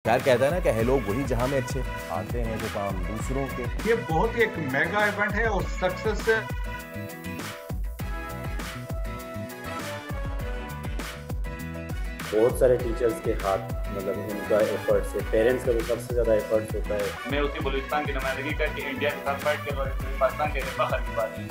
शायर कहता है ना कि है लोग वही जहां में अच्छे आते हैं जो काम दूसरों के। ये बहुत ही एक मेगा इवेंट है और सक्सेस से बहुत सारे टीचर्स के हाथ मतलब उनका एफर्ट से पेरेंट्स का तो सबसे ज़्यादा एफर्ट्स होता है। मैं उसी बलूचिस्तान की नुमाइंदगी करके इंडिया के साथ बैठ के और पाकिस्तान के लिए बाहर की बात है।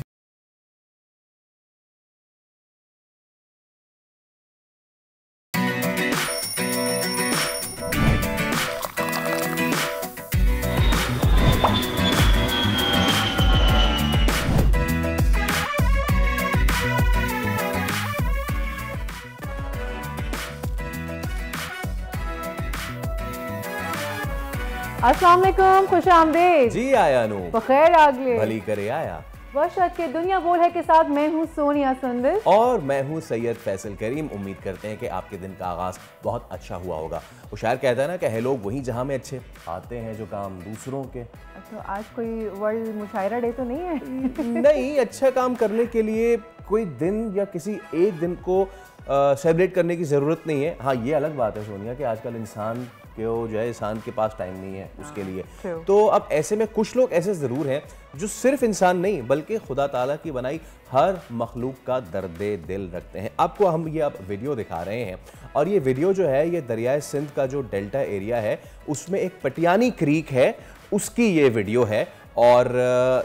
अस्सलाम वालेकुम, खुश आमदीद। जी आया नू बखैर आगले भली करे आया। वर्षत के दुनिया बोल है के साथ मैं हूँ सोनिया सुंदर और मैं हूँ सैयद फैसल करीम। उम्मीद करते हैं कि आपके दिन का आगाज बहुत अच्छा हुआ होगा। वो शायर कहता है ना कि है लोग वही जहां में अच्छे आते हैं जो काम दूसरों के। तो आज कोई वर्ल्ड मुशायरा डे तो नहीं है? नहीं, अच्छा काम करने के लिए कोई दिन या किसी एक दिन को सेलिब्रेट करने की ज़रूरत नहीं है। हाँ, ये अलग बात है सोनिया कि आजकल इंसान जो है इंसान के पास टाइम नहीं है उसके लिए। तो अब ऐसे में कुछ लोग ऐसे ज़रूर हैं जो सिर्फ इंसान नहीं बल्कि खुदा ताला की बनाई हर मखलूक का दर्दे दिल रखते हैं। आपको हम ये अब वीडियो दिखा रहे हैं और ये वीडियो जो है ये दरियाए सिंध का जो डेल्टा एरिया है उसमें एक पटियानी क्रीक है, उसकी ये वीडियो है। और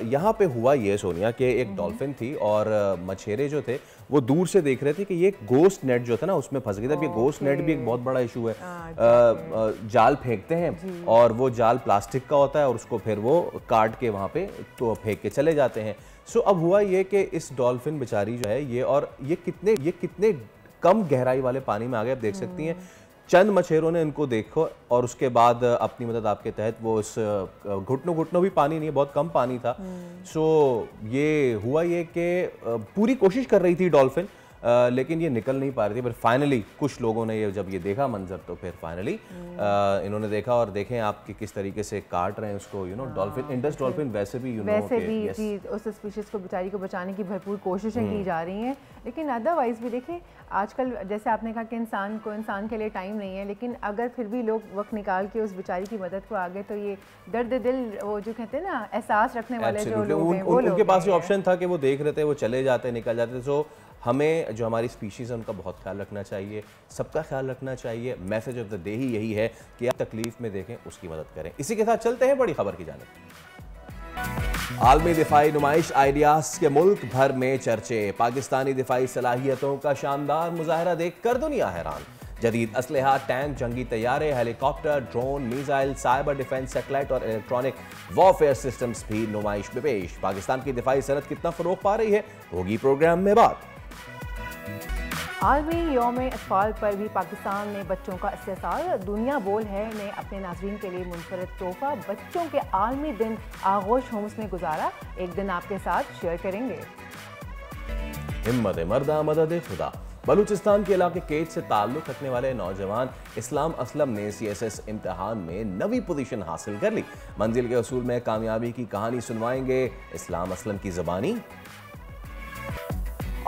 यहाँ पे हुआ ये सोनिया कि एक डॉल्फिन थी और मछेरे जो थे वो दूर से देख रहे थे कि ये गोस्ट नेट जो था ना उसमें फंस गया था। ये गोस्ट नेट भी एक बहुत बड़ा इशू है। जाल फेंकते हैं और वो जाल प्लास्टिक का होता है और उसको फिर वो काट के वहाँ पे तो फेंक के चले जाते हैं। सो अब हुआ ये कि इस डॉल्फिन बेचारी जो है ये कितने कम गहराई वाले पानी में आ गए। आप देख सकती हैं चंद मछेरों ने इनको देखो और उसके बाद अपनी मदद आपके तहत वो इस घुटनों भी पानी नहीं है, बहुत कम पानी था। सो ये हुआ ये कि पूरी कोशिश कर रही थी डॉल्फिन लेकिन ये निकल नहीं पा रही थी। पर फाइनली कुछ लोगों ने जब ये देखा मंजर तो फिर फाइनली इन्होंने देखा और देखें आप कि किस तरीके से काट रहे हैं उसको। डॉल्फिन इंडस डॉल्फिन वैसे भी जी उस स्पीशीज को बेचारी को बचाने की भरपूर कोशिशें की जा रही हैं। लेकिन अदरवाइज भी देखें आजकल जैसे आपने कहा कि इंसान के लिए टाइम नहीं है, लेकिन अगर फिर भी लोग वक्त निकाल के उस बेचारी की मदद को आगे तो ये दर्द दिल वो जो कहते हैं ना एहसास रखने वाले जो लोग हैं वो उनके पास जो ऑप्शन था कि वो देख रहे थे, वो चले जाते निकल जाते। सो हमें जो हमारी स्पीशीज़ है उनका बहुत ख्याल रखना चाहिए, सबका ख्याल रखना चाहिए। मैसेज ऑफ द डे ही यही है कि आप तकलीफ में देखें उसकी मदद करें। इसी के साथ चलते हैं बड़ी खबर की जानिब। आलमी दिफाई नुमाइश आइडियाज़ के मुल्क भर में चर्चे। पाकिस्तानी दिफाई सलाहियतों का शानदार मुजाहरा देखकर दुनिया हैरान। जदीद असलहा, टैंक, जंगी तैयारे, helicopter, drone, missile, cyber defence, satellite और इलेक्ट्रॉनिक वॉरफेयर सिस्टम्स भी नुमाइश में पेश। पाकिस्तान की दिफाई सनत कितना फरोग पा रही है होगी प्रोग्राम में बात। आलमी यौम अतफाल पर भी पाकिस्तान में बच्चों का इस्तेसाल। दुनिया बोल है ने अपने नाज़रीन के लिए मुनफरद तोहफा बच्चों के आलमी दिन आगोश होम्स में गुजारा। एक दिन आपके साथ शेयर करेंगे। हिम्मत मर्दा मदद खुदा। बलूचिस्तान के इलाके केज से ताल्लुक़ रखने वाले नौजवान इस्लाम असलम ने CSS इम्तहान में नवी पोजीशन हासिल कर ली। मंजिल के असूल में कामयाबी की कहानी सुनवाएंगे इस्लाम असलम की ज़बानी।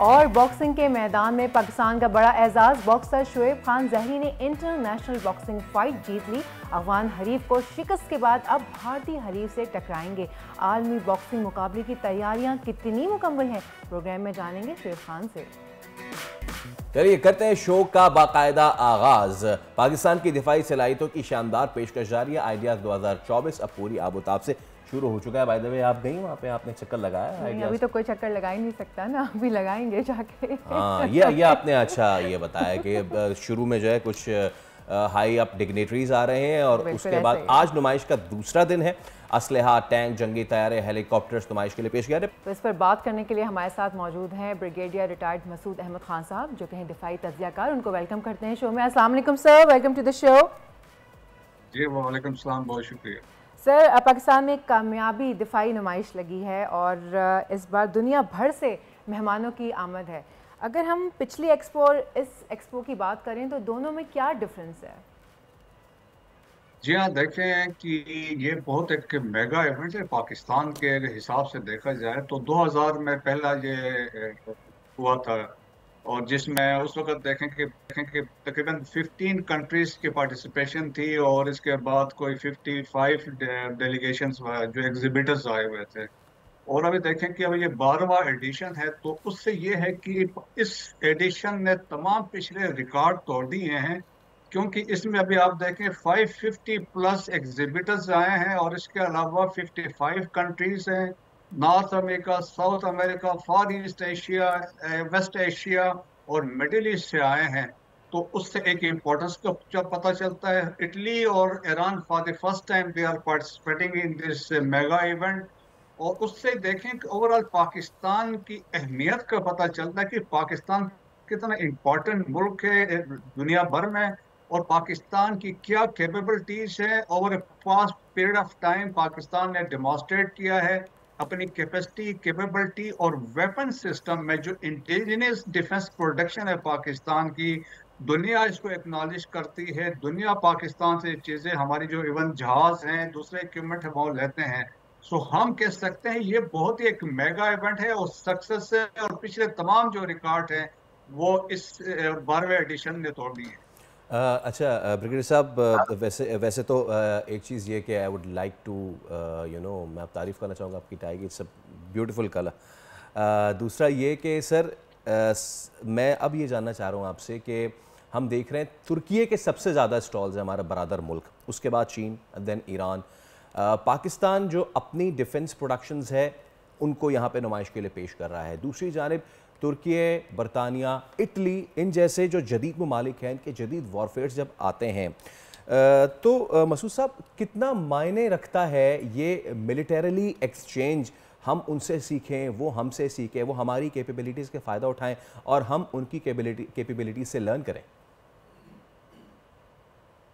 और बॉक्सिंग के मैदान में पाकिस्तान का बड़ा एजाज, बॉक्सर शोएब खान जहरी ने इंटरनेशनल बॉक्सिंग फाइट जीत ली। अफगान हरीफ को शिकस्त के बाद अब भारतीय हरीफ से टकराएंगे। आलमी बॉक्सिंग मुकाबले की तैयारियां कितनी मुकम्मल हैं, प्रोग्राम में जानेंगे शोएब खान से। चलिए करते हैं शो का बाकायदा आगाज। पाकिस्तान की दिफाई सलाहियतों की शानदार पेशकश जारी है। आइडियाज 2024 अब पूरी आबोताब से शुरू हो चुका है। बाय द वे आप गई वहाँ पे, आपने चक्कर लगाया? नहीं, अभी तो कोई चक्कर लगा ही नहीं सकता ना, अभी लगाएंगे जाके। हाँ, ये आपने अच्छा ये बताया कि शुरू में जो है कुछ हाई अप डिग्नेटरीज आ रहे हैं और उसके बाद आज नुमाइश का दूसरा दिन है। असलहा, टैंक, जंगी तैयारे, हेलीकॉप्टर्स नुमाइश के लिए पेश किया। तो इस पर बात करने के लिए हमारे साथ मौजूद हैं ब्रिगेडियर रिटायर्ड मसूद अहमद खान साहब जो कहें दिफाई तज्जियाकार। उनको वेलकम करते हैं शो में। अस्सलाम वालेकुम sir, welcome to the show. जी वालेकुम सलाम, बहुत शुक्रिया सर। पाकिस्तान में कामयाबी दिफाई नुमाइश लगी है और इस बार दुनिया भर से मेहमानों की आमद है। अगर हम पिछली एक्सपो और इस एक्सपो की बात करें तो दोनों में क्या डिफरेंस है? जी हाँ, देखें कि ये बहुत एक मेगा इवेंट है। पाकिस्तान के हिसाब से देखा जाए तो 2000 में पहला ये हुआ था और जिसमें उस वक्त देखें कि तकरीबन 15 कंट्रीज की पार्टिसिपेशन थी, और इसके बाद कोई 55 डेलीगेशंस जो एग्जिबिटर्स आए हुए थे। और अभी देखें कि अभी ये 12वां एडिशन है, तो उससे ये है कि इस एडिशन ने तमाम पिछले रिकॉर्ड तोड़ दिए हैं, क्योंकि इसमें अभी आप देखें 550 प्लस एग्जिबिटर्स आए हैं, और इसके अलावा 55 कंट्रीज हैं, नॉर्थ अमेरिका, साउथ अमेरिका, फार ईस्ट एशिया, वेस्ट एशिया और मिडिल ईस्ट से आए हैं। तो उससे एक इम्पोर्टेंस का पता चलता है। इटली और Iran for the first time they are participating in this mega event. और उससे देखें कि ओवरऑल पाकिस्तान की अहमियत का पता चलता है कि पाकिस्तान कितना इम्पोर्टेंट मुल्क है दुनिया भर में, और पाकिस्तान की क्या कैपेबिलिटीज है। Over A past period of time Pakistan ने डेमोन्स्ट्रेट किया है अपनी कैपेसिटी, कैपेबिलिटी और वेपन सिस्टम में। जो इंडिजिनस डिफेंस प्रोडक्शन है पाकिस्तान की, दुनिया इसको एक्नॉलेज करती है। दुनिया पाकिस्तान से चीज़ें, हमारी जो इवन जहाज हैं, दूसरे इक्विपमेंट है, वो लेते हैं। सो हम कह सकते हैं ये बहुत ही एक मेगा इवेंट है और सक्सेस है, और पिछले तमाम जो रिकॉर्ड हैं वो इस 12वें एडिशन ने तोड़ दिए। अच्छा ब्रिगेडियर साहब, वैसे तो एक चीज़ ये कि आई वुड लाइक टू मैं आप तारीफ़ करना चाहूँगा आपकी टाई की, इट्स अ ब्यूटीफुल कलर। दूसरा ये कि सर मैं अब ये जानना चाह रहा हूँ आपसे कि हम देख रहे हैं तुर्की के सबसे ज़्यादा स्टॉल्स हैं हमारा बरादर मुल्क, उसके बाद चीन, देन ईरान। पाकिस्तान जो अपनी डिफेंस प्रोडक्शंस है उनको यहाँ पे नुमाइश के लिए पेश कर रहा है। दूसरी जानिब तुर्की, बरतानिया, इटली, इन जैसे जो जदीद ममालिक हैं, इनके जदीद वॉरफेयर्स जब आते हैं तो मसूद साहब कितना मायने रखता है ये मिलिटरीली एक्सचेंज? हम उनसे सीखें, वो हमसे सीखें, वो हमारी कैपेबिलिटीज़ के फ़ायदा उठाएं और हम उनकी कैपेबिलिटीज़ से लर्न करें।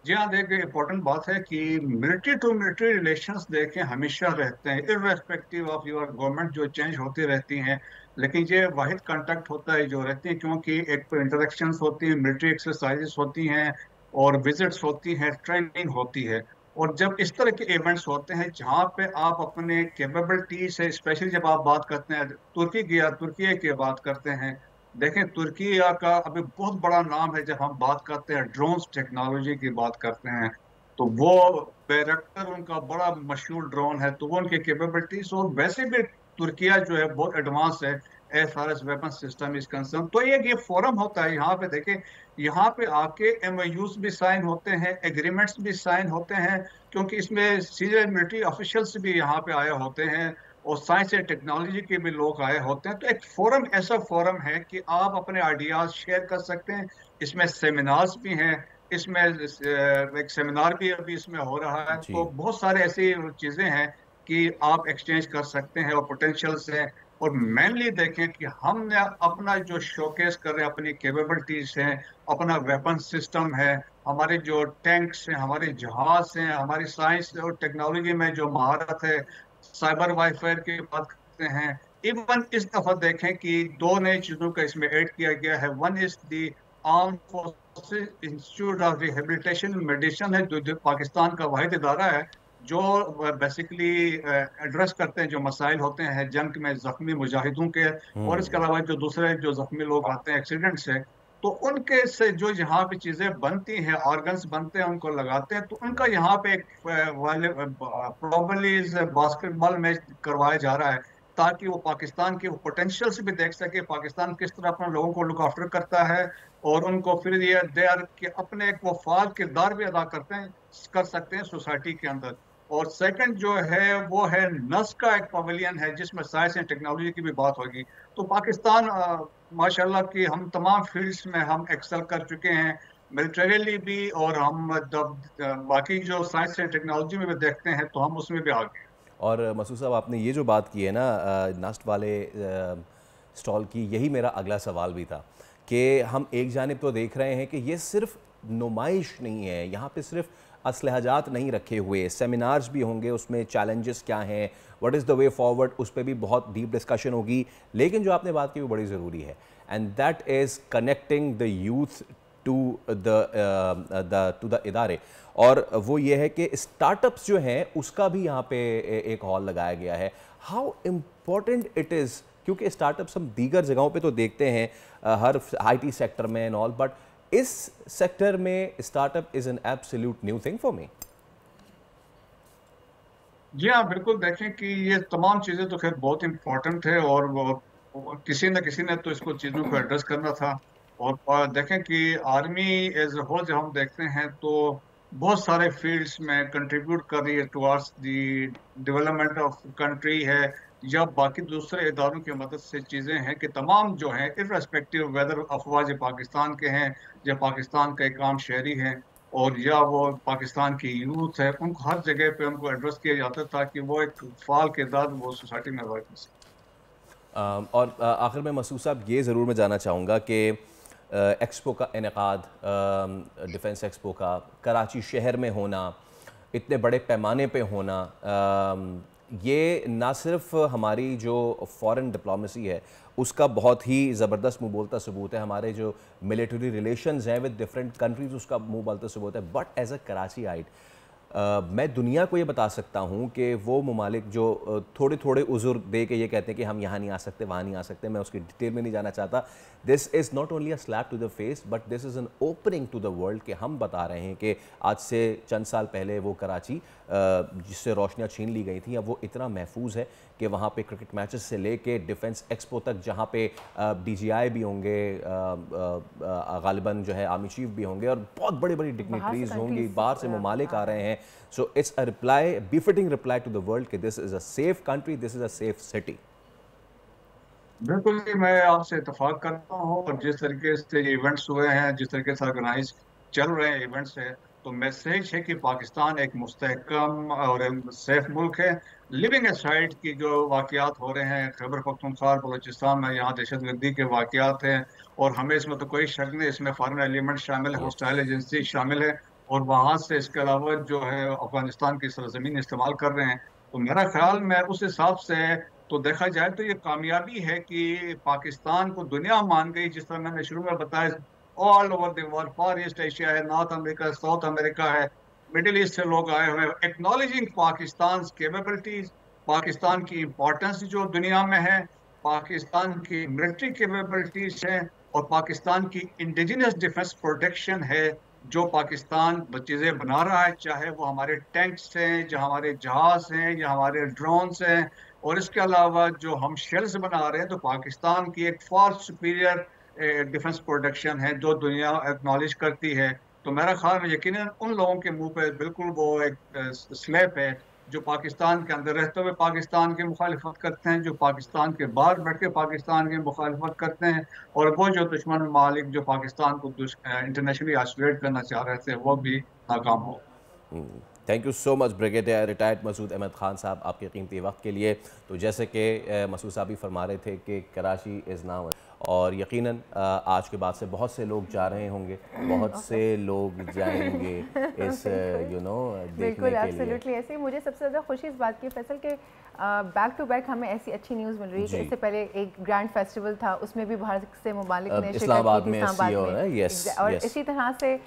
जी हाँ, देखिए इम्पोर्टेंट बात है कि मिलिट्री टू मिलिट्री रिलेशंस देखें हमेशा रहते हैं, इर्रेस्पेक्टिव ऑफ योर गवर्नमेंट, जो चेंज होती रहती हैं, लेकिन ये वाहिद कांटेक्ट होता है जो रहती है, क्योंकि एक तो इंटरेक्शंस होती हैं, मिलिट्री एक्सरसाइजेस होती हैं और विजिट्स होती हैं, ट्रेनिंग होती है। और जब इस तरह के इवेंट्स होते हैं जहाँ पे आप अपने कैपेबिलिटी से, स्पेशली जब आप बात करते हैं तुर्की की बात करते हैं, देखें तुर्की का अभी बहुत बड़ा नाम है। जब हम बात करते हैं ड्रोन्स टेक्नोलॉजी की बात करते हैं, तो वो बैरक्टर उनका बड़ा मशहूर ड्रोन है, तो वो उनकी कैपेबिलिटीज, और वैसे भी तुर्किया जो है बहुत एडवांस है as far as weapon system is concern. तो ये फोरम होता है, यहाँ पे देखें, यहाँ पे आके MOUs भी साइन होते हैं, एग्रीमेंट्स भी साइन होते हैं, क्योंकि इसमें सीनियर मिलिट्री ऑफिशियल्स भी यहाँ पे आए होते हैं और साइंस एंड टेक्नोलॉजी के भी लोग आए होते हैं। तो एक फोरम ऐसा फोरम है कि आप अपने आइडियाज शेयर कर सकते हैं। इसमें सेमिनार्स भी हैं, इसमें एक सेमिनार भी अभी इसमें हो रहा है। तो बहुत सारे ऐसी चीज़ें हैं कि आप एक्सचेंज कर सकते हैं और पोटेंशियल्स हैं। और मेनली देखें कि हमने अपना जो शोकेस कर रहे हैं, अपनी कैपेबिलिटीज हैं, अपना वेपन सिस्टम है, हमारे जो टैंक्स हैं, हमारे जहाज हैं, हमारी साइंस और टेक्नोलॉजी में जो महारत है, साइबर वारफेयर की बात करते हैं। इवन इस दफा देखें कि 2 नई चीजों का इसमें ऐड किया गया है। One is the armed forces institute of rehabilitation medicine है, जो पाकिस्तान का वाहिद इदारा है जो बेसिकली एड्रेस करते हैं जो मसाइल होते हैं जंग में जख्मी मुजाहिदों के, और इसके अलावा जो दूसरे जो जख्मी लोग आते हैं एक्सीडेंट से, तो उनके से जो यहाँ पे चीज़ें बनती हैं, ऑर्गन्स बनते हैं, उनको लगाते हैं। तो उनका यहाँ पे एक प्रोबेबली बास्केटबॉल मैच करवाया जा रहा है, ताकि वो पाकिस्तान के पोटेंशियल से भी देख सके पाकिस्तान किस तरह अपने लोगों को लुक आफ्टर करता है, और उनको फिर ये दे आर के अपने एक वो फाल किरदार भी अदा कर सकते हैं सोसाइटी के अंदर। और सेकंड जो है वो है नस का एक पवेलियन है, जिसमें साइंस एंड टेक्नोलॉजी की भी बात होगी। तो पाकिस्तान माशाल्लाह कि हम तमाम फील्ड्स में हम एक्सेल कर चुके हैं, मिलिटरीली भी, और हम बाकी जो साइंस एंड टेक्नोलॉजी में भी देखते हैं तो हम उसमें भी आगे। और मसूद साहब, आपने ये जो बात की है ना नस्ट वाले स्टॉल की, यही मेरा अगला सवाल भी था कि हम एक जानिब तो देख रहे हैं कि ये सिर्फ नुमाइश नहीं है, यहाँ पे सिर्फ असलहजात नहीं रखे हुए, सेमिनार्स भी होंगे, उसमें चैलेंजेस क्या हैं, what is the way forward, उस पर भी बहुत डीप डिस्कशन होगी। लेकिन जो आपने बात की वो बड़ी ज़रूरी है, and that is connecting the youth to the इदारे। और वो ये है कि स्टार्टअप्स जो हैं उसका भी यहाँ पे एक हॉल लगाया गया है। हाउ इम्पोर्टेंट इट इज़ क्योंकि स्टार्टअप्स हम दीगर जगहों पे तो देखते हैं हर IT सेक्टर में एंड ऑल, बट इस सेक्टर में startup is an absolute new thing for me. जी हाँ, बिल्कुल। देखें कि ये तमाम चीज़ें तो खैर बहुत इम्पोर्टेंट है, और वो किसी न किसी ने तो इसको चीज़ों को एड्रेस करना था। और देखें कि आर्मी एज ए होल जब हम देखते हैं तो बहुत सारे फील्ड्स में कंट्रीब्यूट कर रही है towards the development of country है, या बाकी दूसरे इदारों की मदद से चीज़ें हैं कि तमाम जो हैं इर्रेस्पेक्टिव वेदर अफवाज पाकिस्तान के हैं या पाकिस्तान का एक आम शहरी है और या वो पाकिस्तान की यूथ है, उनको हर जगह पे उनको एड्रेस किया जाता था कि वो एक फाल किरदार वो सोसाइटी में अदा कर सकें। और आखिर में मसूद साहब ये ज़रूर मैं जानना चाहूँगा कि एक्सपो का इनेकाद, डिफेंस एक्सपो का कराची शहर में होना, इतने बड़े पैमाने पे होना, ये ना सिर्फ हमारी जो फॉरेन डिप्लोमेसी है उसका बहुत ही ज़बरदस्त मुँह बोलता सबूत है, हमारे जो मिलिट्री रिलेशंस हैं विद डिफरेंट कंट्रीज़ उसका मुँह बोलता सबूत है, बट एज अ कराची आइट मैं दुनिया को ये बता सकता हूँ कि वो ममालिक जो थोड़े थोड़े उज़ुर दे के ये कहते हैं कि हम यहाँ नहीं आ सकते, वहाँ नहीं आ सकते, मैं उसकी डिटेल में नहीं जाना चाहता। This is not only a slap to the face but this is an opening to the world कि हम बता रहे हैं कि आज से चंद साल पहले वो कराची जिससे रोशनियाँ छीन ली गई थी अब वो इतना महफूज है कि वहाँ पे क्रिकेट मैचेस से लेके डिफेंस एक्सपो तक जहाँ पे DGI भी होंगे, गालिबन जो है आर्मी चीफ भी होंगे और बहुत बड़ी बड़ी डिग्निटरीज होंगी, बाहर से ममालिक आ रहे हैं। So it's a reply, befitting reply to the world कि this is a safe country, this is a safe city. बिल्कुल जी, मैं आपसे इतफाक करता हूँ। और जिस तरीके से ये इवेंट्स हुए हैं, जिस तरीके से ऑर्गेनाइज चल रहे हैं इवेंट्स है, तो मैसेज है कि पाकिस्तान एक मुस्तहकम और सेफ मुल्क है। लिविंग साइड की जो वाक़यात हो रहे हैं खैबर पख्तूनख्वा बलूचिस्तान में, यहाँ दहशतगर्दी के वाक़यात हैं और हमें इसमें तो कोई शक नहीं, इसमें फॉरेन एलिमेंट शामिल है, होस्टाइल एजेंसी शामिल है, और वहाँ से इसके अलावा जो है अफगानिस्तान की सरजमीन इस्तेमाल कर रहे हैं। तो मेरा ख्याल में उस हिसाब से तो देखा जाए तो ये कामयाबी है कि पाकिस्तान को दुनिया मान गई। जिस तरह मैंने शुरू में बताया, all over the world, far east Asia है, नॉर्थ अमेरिका, साउथ अमेरिका है, मिडिल ईस्ट से लोग आए हुए हैं, एक्नॉलेजिंग पाकिस्तान कैपेबिलिटीज, पाकिस्तान की इंपॉर्टेंस जो दुनिया में है, पाकिस्तान की मिलिट्री कैपेबिलिटीज है और पाकिस्तान की इंडिजिनस डिफेंस प्रोटेक्शन है जो पाकिस्तान चीज़ें बना रहा है, चाहे वो हमारे टैंक्स हैं, जो हमारे जहाज हैं या हमारे ड्रोन्स हैं, और इसके अलावा जो हम शेल्स बना रहे हैं। तो पाकिस्तान की एक फार सुपीरियर डिफेंस प्रोडक्शन है जो दुनिया एक्नॉलेज करती है। तो मेरा ख्याल में यकीनन उन लोगों के मुंह पे बिल्कुल वो एक स्लैप है जो पाकिस्तान के अंदर रहते हुए पाकिस्तान की मुखालिफत करते हैं, जो पाकिस्तान के बाहर बैठ के पाकिस्तान की मुखालिफत करते हैं, और वो जो दुश्मन मालिक जो पाकिस्तान को इंटरनेशनली आइसोलेट करना चाह रहे थे वो भी नाकाम हो। Thank you so much brigadier retired Masood Ahmed Khan sahab आपके कीमती वक्त के लिए। तो जैसे कि मसूद साहब भी फरमा रहे थे कि कराची इज़ नाउ, और यकीनन आज के बाद से बहुत से लोग जा रहे होंगे, बहुत से लोग जाएंगे इस बिल्कुल एब्सोल्युटली ऐसे ही। मुझे सबसे ज़्यादा खुशी इस बात की फैसल के बैक टू बैक हमें ऐसी अच्छी न्यूज़ मिल रही है कि इससे पहले एक ग्रैंड फेस्टिवल था, उसमें भी भारत से ममालिक ने इस्लामाबाद में और इसी तरह से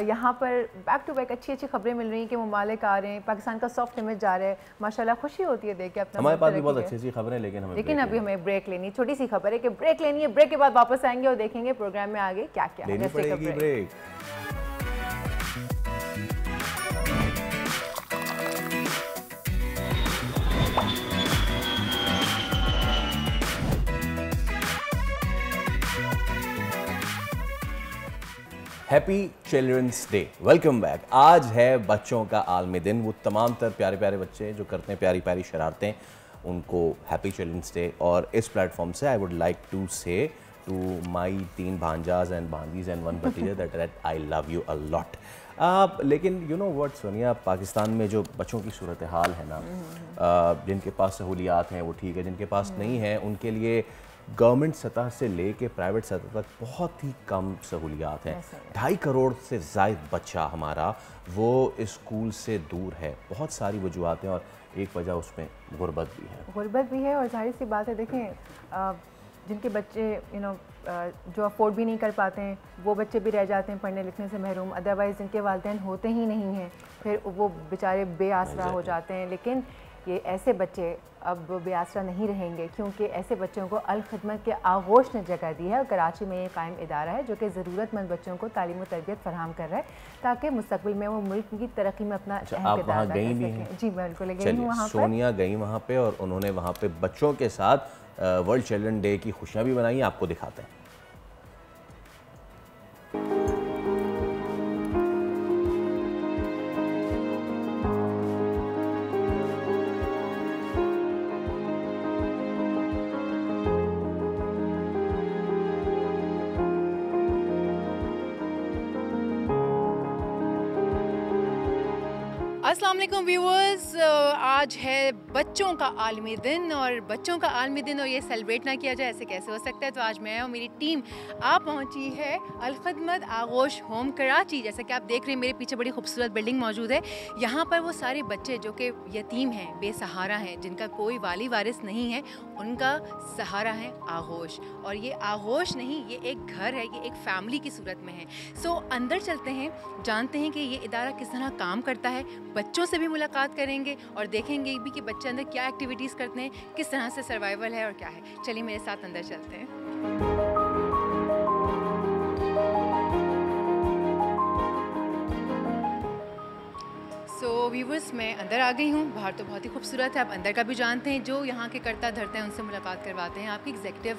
यहाँ पर बैक टू बैक अच्छी अच्छी खबरें मिल रही हैं कि ममालिक आ रहे हैं, पाकिस्तान का सॉफ्ट इमेज जा रहा है, माशाल्लाह खुशी होती है देख के। अपना हमारे पास भी बहुत अच्छी अच्छी खबरें, लेकिन अभी हमें ब्रेक लेनी, छोटी सी खबर है कि ब्रेक लेनी है, ब्रेक के बाद वापस आएंगे और देखेंगे प्रोग्राम में आगे क्या क्या है। Break. Happy children's day, welcome back. आज है बच्चों का आलमी दिन। वो तमाम तर प्यारे प्यारे बच्चे जो करते हैं प्यारी प्यारी शरारतें, उनको हैप्पी चिल्ड्रंस डे। और इस प्लेटफॉर्म से I would like to say to my 3 भांजाज एंड भांजीज एंड 1 भतीजा that I love you a lot. लेकिन you know what Sonia, Pakistan में जो बच्चों की सूरत हाल है ना, जिनके पास सहूलियात हैं वो ठीक है, जिनके पास नहीं है उनके लिए गवर्नमेंट सतह से लेके प्राइवेट सतह तक बहुत ही कम सहूलियात हैं। 2.5 करोड़ से ज़ायद बच्चा हमारा वो स्कूल से दूर है। बहुत सारी वजूहत हैं और एक वजह उसमें गुर्बत भी है। और जाहिर सी बात है, देखें जिनके बच्चे जो अफोर्ड भी नहीं कर पाते हैं वो बच्चे भी रह जाते हैं पढ़ने लिखने से महरूम। अदरवाइज़ जिनके वालिदैन होते ही नहीं हैं फिर वो बेचारे बेआसरा हो जाते हैं। लेकिन कि ऐसे बच्चे अब बेआसरा नहीं रहेंगे, क्योंकि ऐसे बच्चों को अल खिदमत के आगोश ने जगह दी है और कराची में ये कायम इदारा है जो कि ज़रूरतमंद बच्चों को तालीम और तरबियत फराहम कर रहा है ताकि मुस्तक़बिल में वो मुल्क की तरक्की में अपना अहम किरदार अदा कर सकें। जी बिल्कुल गई हूँ वहाँ पर। सोनिया गई वहाँ पे और उन्होंने वहाँ पे बच्चों के साथ वर्ल्ड चिल्ड्रन डे की खुशियाँ भी मनाई। आपको दिखाते हैं। अस्सलाम वालेकुम व्यूअर्स, आज है बच्चों का आलमी दिन और बच्चों का आलमी दिन और ये सेलिब्रेट ना किया जाए ऐसे कैसे हो सकता है। तो आज मैं और मेरी टीम आप पहुंची है अल खिदमत आगोश होम कराची। जैसा कि आप देख रहे हैं मेरे पीछे बड़ी खूबसूरत बिल्डिंग मौजूद है। यहाँ पर वो सारे बच्चे जो कि यतीम हैं, बेसहारा हैं, जिनका कोई वाली वारिस नहीं है, उनका सहारा है आगोश। और ये आगोश नहीं, ये एक घर है, ये एक फैमिली की सूरत में है। सो अंदर चलते हैं, जानते हैं कि ये इदारा किस तरह काम करता है, बच्चों से भी मुलाकात करेंगे और देखेंगे भी कि बच्चे अंदर क्या एक्टिविटीज़ करते हैं, किस तरह से सर्वाइवल है और क्या है। चलिए मेरे साथ अंदर चलते हैं। सो व्यूवर्स, मैं अंदर आ गई हूँ। बाहर तो बहुत ही खूबसूरत है, आप अंदर का भी जानते हैं। जो यहाँ के करता धरते हैं उनसे मुलाकात करवाते हैं। आपके एग्जीक्यूटिव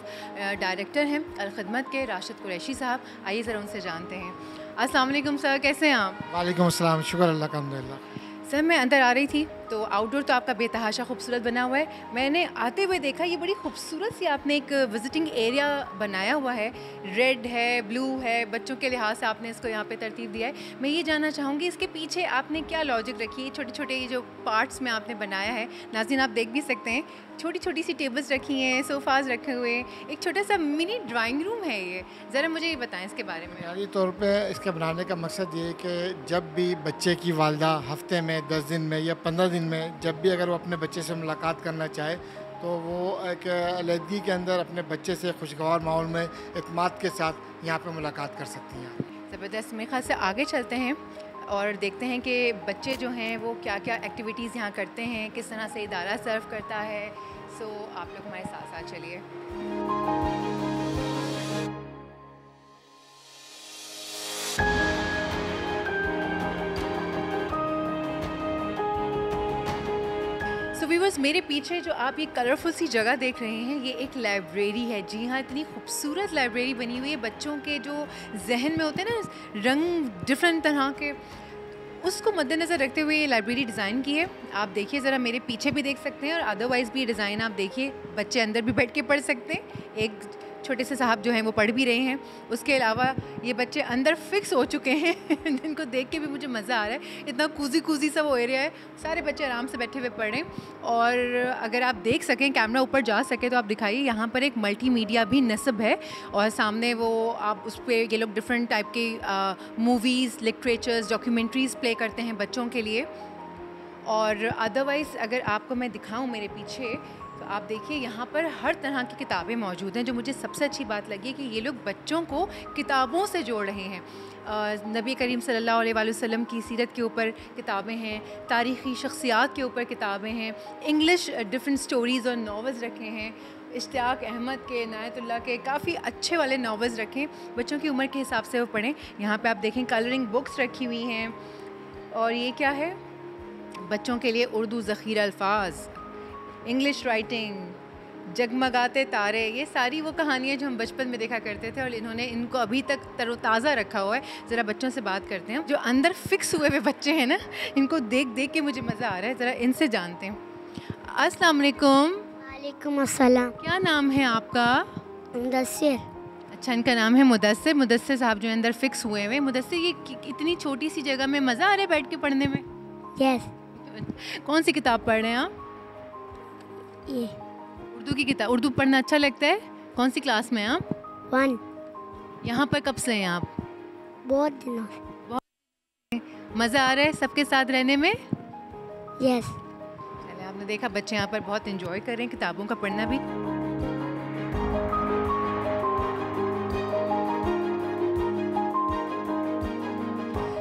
डायरेक्टर हैं अल खिदमत के राशिद कुरैशी साहब। आइए ज़रा उनसे जानते हैं। अस्सलाम वालेकुम सर, कैसे हैं आप? वालेकुम अस्सलाम, शुक्र अल्लाह का, अल्हम्दुलिल्लाह। सर मैं अंदर आ रही थी तो आउटडोर तो आपका बेतहाशा खूबसूरत बना हुआ है। मैंने आते हुए देखा ये बड़ी खूबसूरत सी आपने एक विजिटिंग एरिया बनाया हुआ है, रेड है, ब्लू है, बच्चों के लिहाज से आपने इसको यहाँ पे तरतीब दिया है। मैं ये जानना चाहूँगी इसके पीछे आपने क्या लॉजिक रखी है? छोटे छोटे जो पार्ट्स में आपने बनाया है, नाज़रीन आप देख भी सकते हैं, छोटी छोटी सी टेबल्स रखी हैं, सोफ़ाज़ रखे हुए हैं, एक छोटा सा मिनी ड्राइंग रूम है ये। ज़रा मुझे ये बताएं इसके बारे में। बुनियादी तौर पे इसके बनाने का मकसद ये है कि जब भी बच्चे की वालदा हफ्ते में 10 दिन में या 15 दिन में जब भी अगर वो अपने बच्चे से मुलाकात करना चाहे तो वो एक अलहदगी के अंदर अपने बच्चे से खुशगवार माहौल में इत्मीनान के साथ यहाँ पे मुलाकात कर सकती हैं। ज़बरदस्त। मेरे ख्याल से आगे चलते हैं और देखते हैं कि बच्चे जो हैं वो क्या क्या एक्टिविटीज़ यहाँ करते हैं, किस तरह से इदारा सर्व करता है। सो आप लोग हमारे साथ साथ चलिए। व्यूअर्स, मेरे पीछे जो आप ये कलरफुल सी जगह देख रहे हैं ये एक लाइब्रेरी है। जी हाँ, इतनी खूबसूरत लाइब्रेरी बनी हुई है। बच्चों के जो जहन में होते हैं ना रंग डिफरेंट तरह के, उसको मद्देनज़र रखते हुए ये लाइब्रेरी डिज़ाइन की है। आप देखिए ज़रा, मेरे पीछे भी देख सकते हैं और अदरवाइज़ भी डिज़ाइन आप देखिए। बच्चे अंदर भी बैठ के पढ़ सकते हैं, एक छोटे से साहब जो हैं वो पढ़ भी रहे हैं। उसके अलावा ये बच्चे अंदर फिक्स हो चुके हैं जिनको देख के भी मुझे मज़ा आ रहा है। इतना कूजी कूजी सा वो एरिया है, सारे बच्चे आराम से बैठे हुए पढ़ रहे हैं। और अगर आप देख सकें, कैमरा ऊपर जा सके तो आप दिखाइए, यहाँ पर एक मल्टीमीडिया भी नस्ब है और सामने वो आप उस पर ये लोग डिफरेंट टाइप के मूवीज़, लिटरेचर्स, डॉक्यूमेंट्रीज़ प्ले करते हैं बच्चों के लिए। और अदरवाइज़ अगर आपको मैं दिखाऊँ मेरे पीछे तो आप देखिए यहाँ पर हर तरह की किताबें मौजूद हैं। जो मुझे सबसे अच्छी बात लगी कि ये लोग बच्चों को किताबों से जोड़ रहे हैं। नबी करीम सल्लल्लाहु अलैहि वसल्लम की सीरत के ऊपर किताबें हैं, तारीख़ी शख्सियात के ऊपर किताबें हैं, इंग्लिश डिफरेंट स्टोरीज़ और नावल्स रखे हैं, इश्तियाक अहमद के, नायतुल्लाह के काफ़ी अच्छे वाले नावल्स रखें, बच्चों की उम्र के हिसाब से वो पढ़ें। यहाँ पे आप देखें कलरिंग बुक्स रखी हुई हैं। और ये क्या है? बच्चों के लिए उर्दू ज़ख़ीरा अल्फाज, इंग्लिश राइटिंग, जगमगाते तारे, ये सारी वो कहानियाँ जो हम बचपन में देखा करते थे और इन्होंने इनको अभी तक तरोताज़ा रखा हुआ है। ज़रा बच्चों से बात करते हैं। जो अंदर फिक्स हुए हुए बच्चे हैं ना, इनको देख देख के मुझे मज़ा आ रहा है। ज़रा इनसे जानते हैं। अस्सलाम वालेकुम। वालेकुम अस्सलाम। क्या नाम है आपका? मुदस्सिर। अच्छा, इनका नाम है मुदस्सिर। मुदस्सिर साहब जो अंदर फिक्स हुए हुए। मुदस्सिर, ये इतनी छोटी सी जगह में मज़ा आ रहा है बैठ के पढ़ने में? यस। कौन सी किताब पढ़ रहे हैं आप? ये उर्दू की किताब। उर्दू पढ़ना अच्छा लगता है? कौन सी क्लास में हैं आप? 1। यहाँ पर कब से हैं आप? बहुत दिनों से। मज़ा आ रहा है सबके साथ रहने में? यस। चले, आपने देखा बच्चे यहाँ पर बहुत एंजॉय कर रहे हैं किताबों का पढ़ना भी।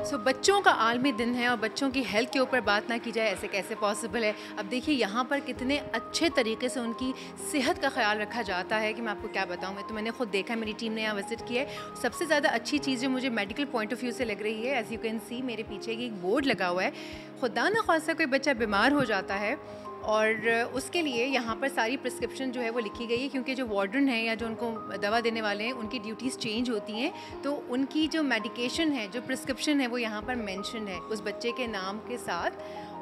सो बच्चों का आलमी दिन है और बच्चों की हेल्थ के ऊपर बात ना की जाए, ऐसे कैसे पॉसिबल है। अब देखिए यहाँ पर कितने अच्छे तरीके से उनकी सेहत का ख्याल रखा जाता है कि मैं आपको क्या बताऊँ। मैंने खुद देखा है, मेरी टीम ने यहाँ विजिट किया है। सबसे ज़्यादा अच्छी चीज़ जो मुझे मेडिकल पॉइंट ऑफ व्यू से लग रही है, एज़ यू कैन सी मेरे पीछे एक बोर्ड लगा हुआ है। खुदा न ख्वास्ता कोई बच्चा बीमार हो जाता है और उसके लिए यहाँ पर सारी प्रिस्क्रिप्शन जो है वो लिखी गई है, क्योंकि जो वार्डन है या जो उनको दवा देने वाले हैं उनकी ड्यूटीज़ चेंज होती हैं, तो उनकी जो मेडिकेशन है, जो प्रिस्क्रिप्शन है वो यहाँ पर मेंशन है उस बच्चे के नाम के साथ,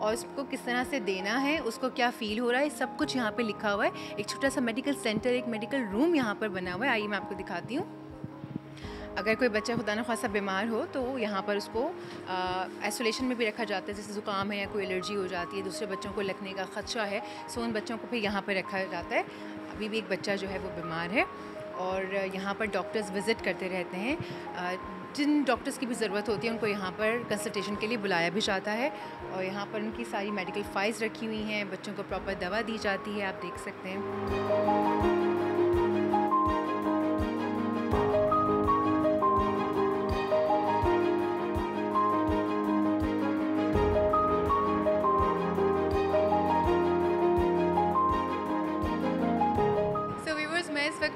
और उसको किस तरह से देना है, उसको क्या फ़ील हो रहा है, सब कुछ यहाँ पे लिखा हुआ है। एक छोटा सा मेडिकल सेंटर, एक मेडिकल रूम यहाँ पर बना हुआ है। आइए मैं आपको दिखाती हूँ। अगर कोई बच्चा खुदा न ख्वास्ता बीमार हो तो यहाँ पर उसको आइसोलेशन में भी रखा जाता है, जैसे ज़ुकाम है या कोई एलर्जी हो जाती है, दूसरे बच्चों को लगने का ख़दशा है, सो उन बच्चों को फिर यहाँ पर रखा जाता है। अभी भी एक बच्चा जो है वो बीमार है और यहाँ पर डॉक्टर्स विज़िट करते रहते हैं। जिन डॉक्टर्स की भी ज़रूरत होती है उनको यहाँ पर कंसल्टेशन के लिए बुलाया भी जाता है और यहाँ पर उनकी सारी मेडिकल फाइल्स रखी हुई हैं, बच्चों को प्रॉपर दवा दी जाती है, आप देख सकते हैं।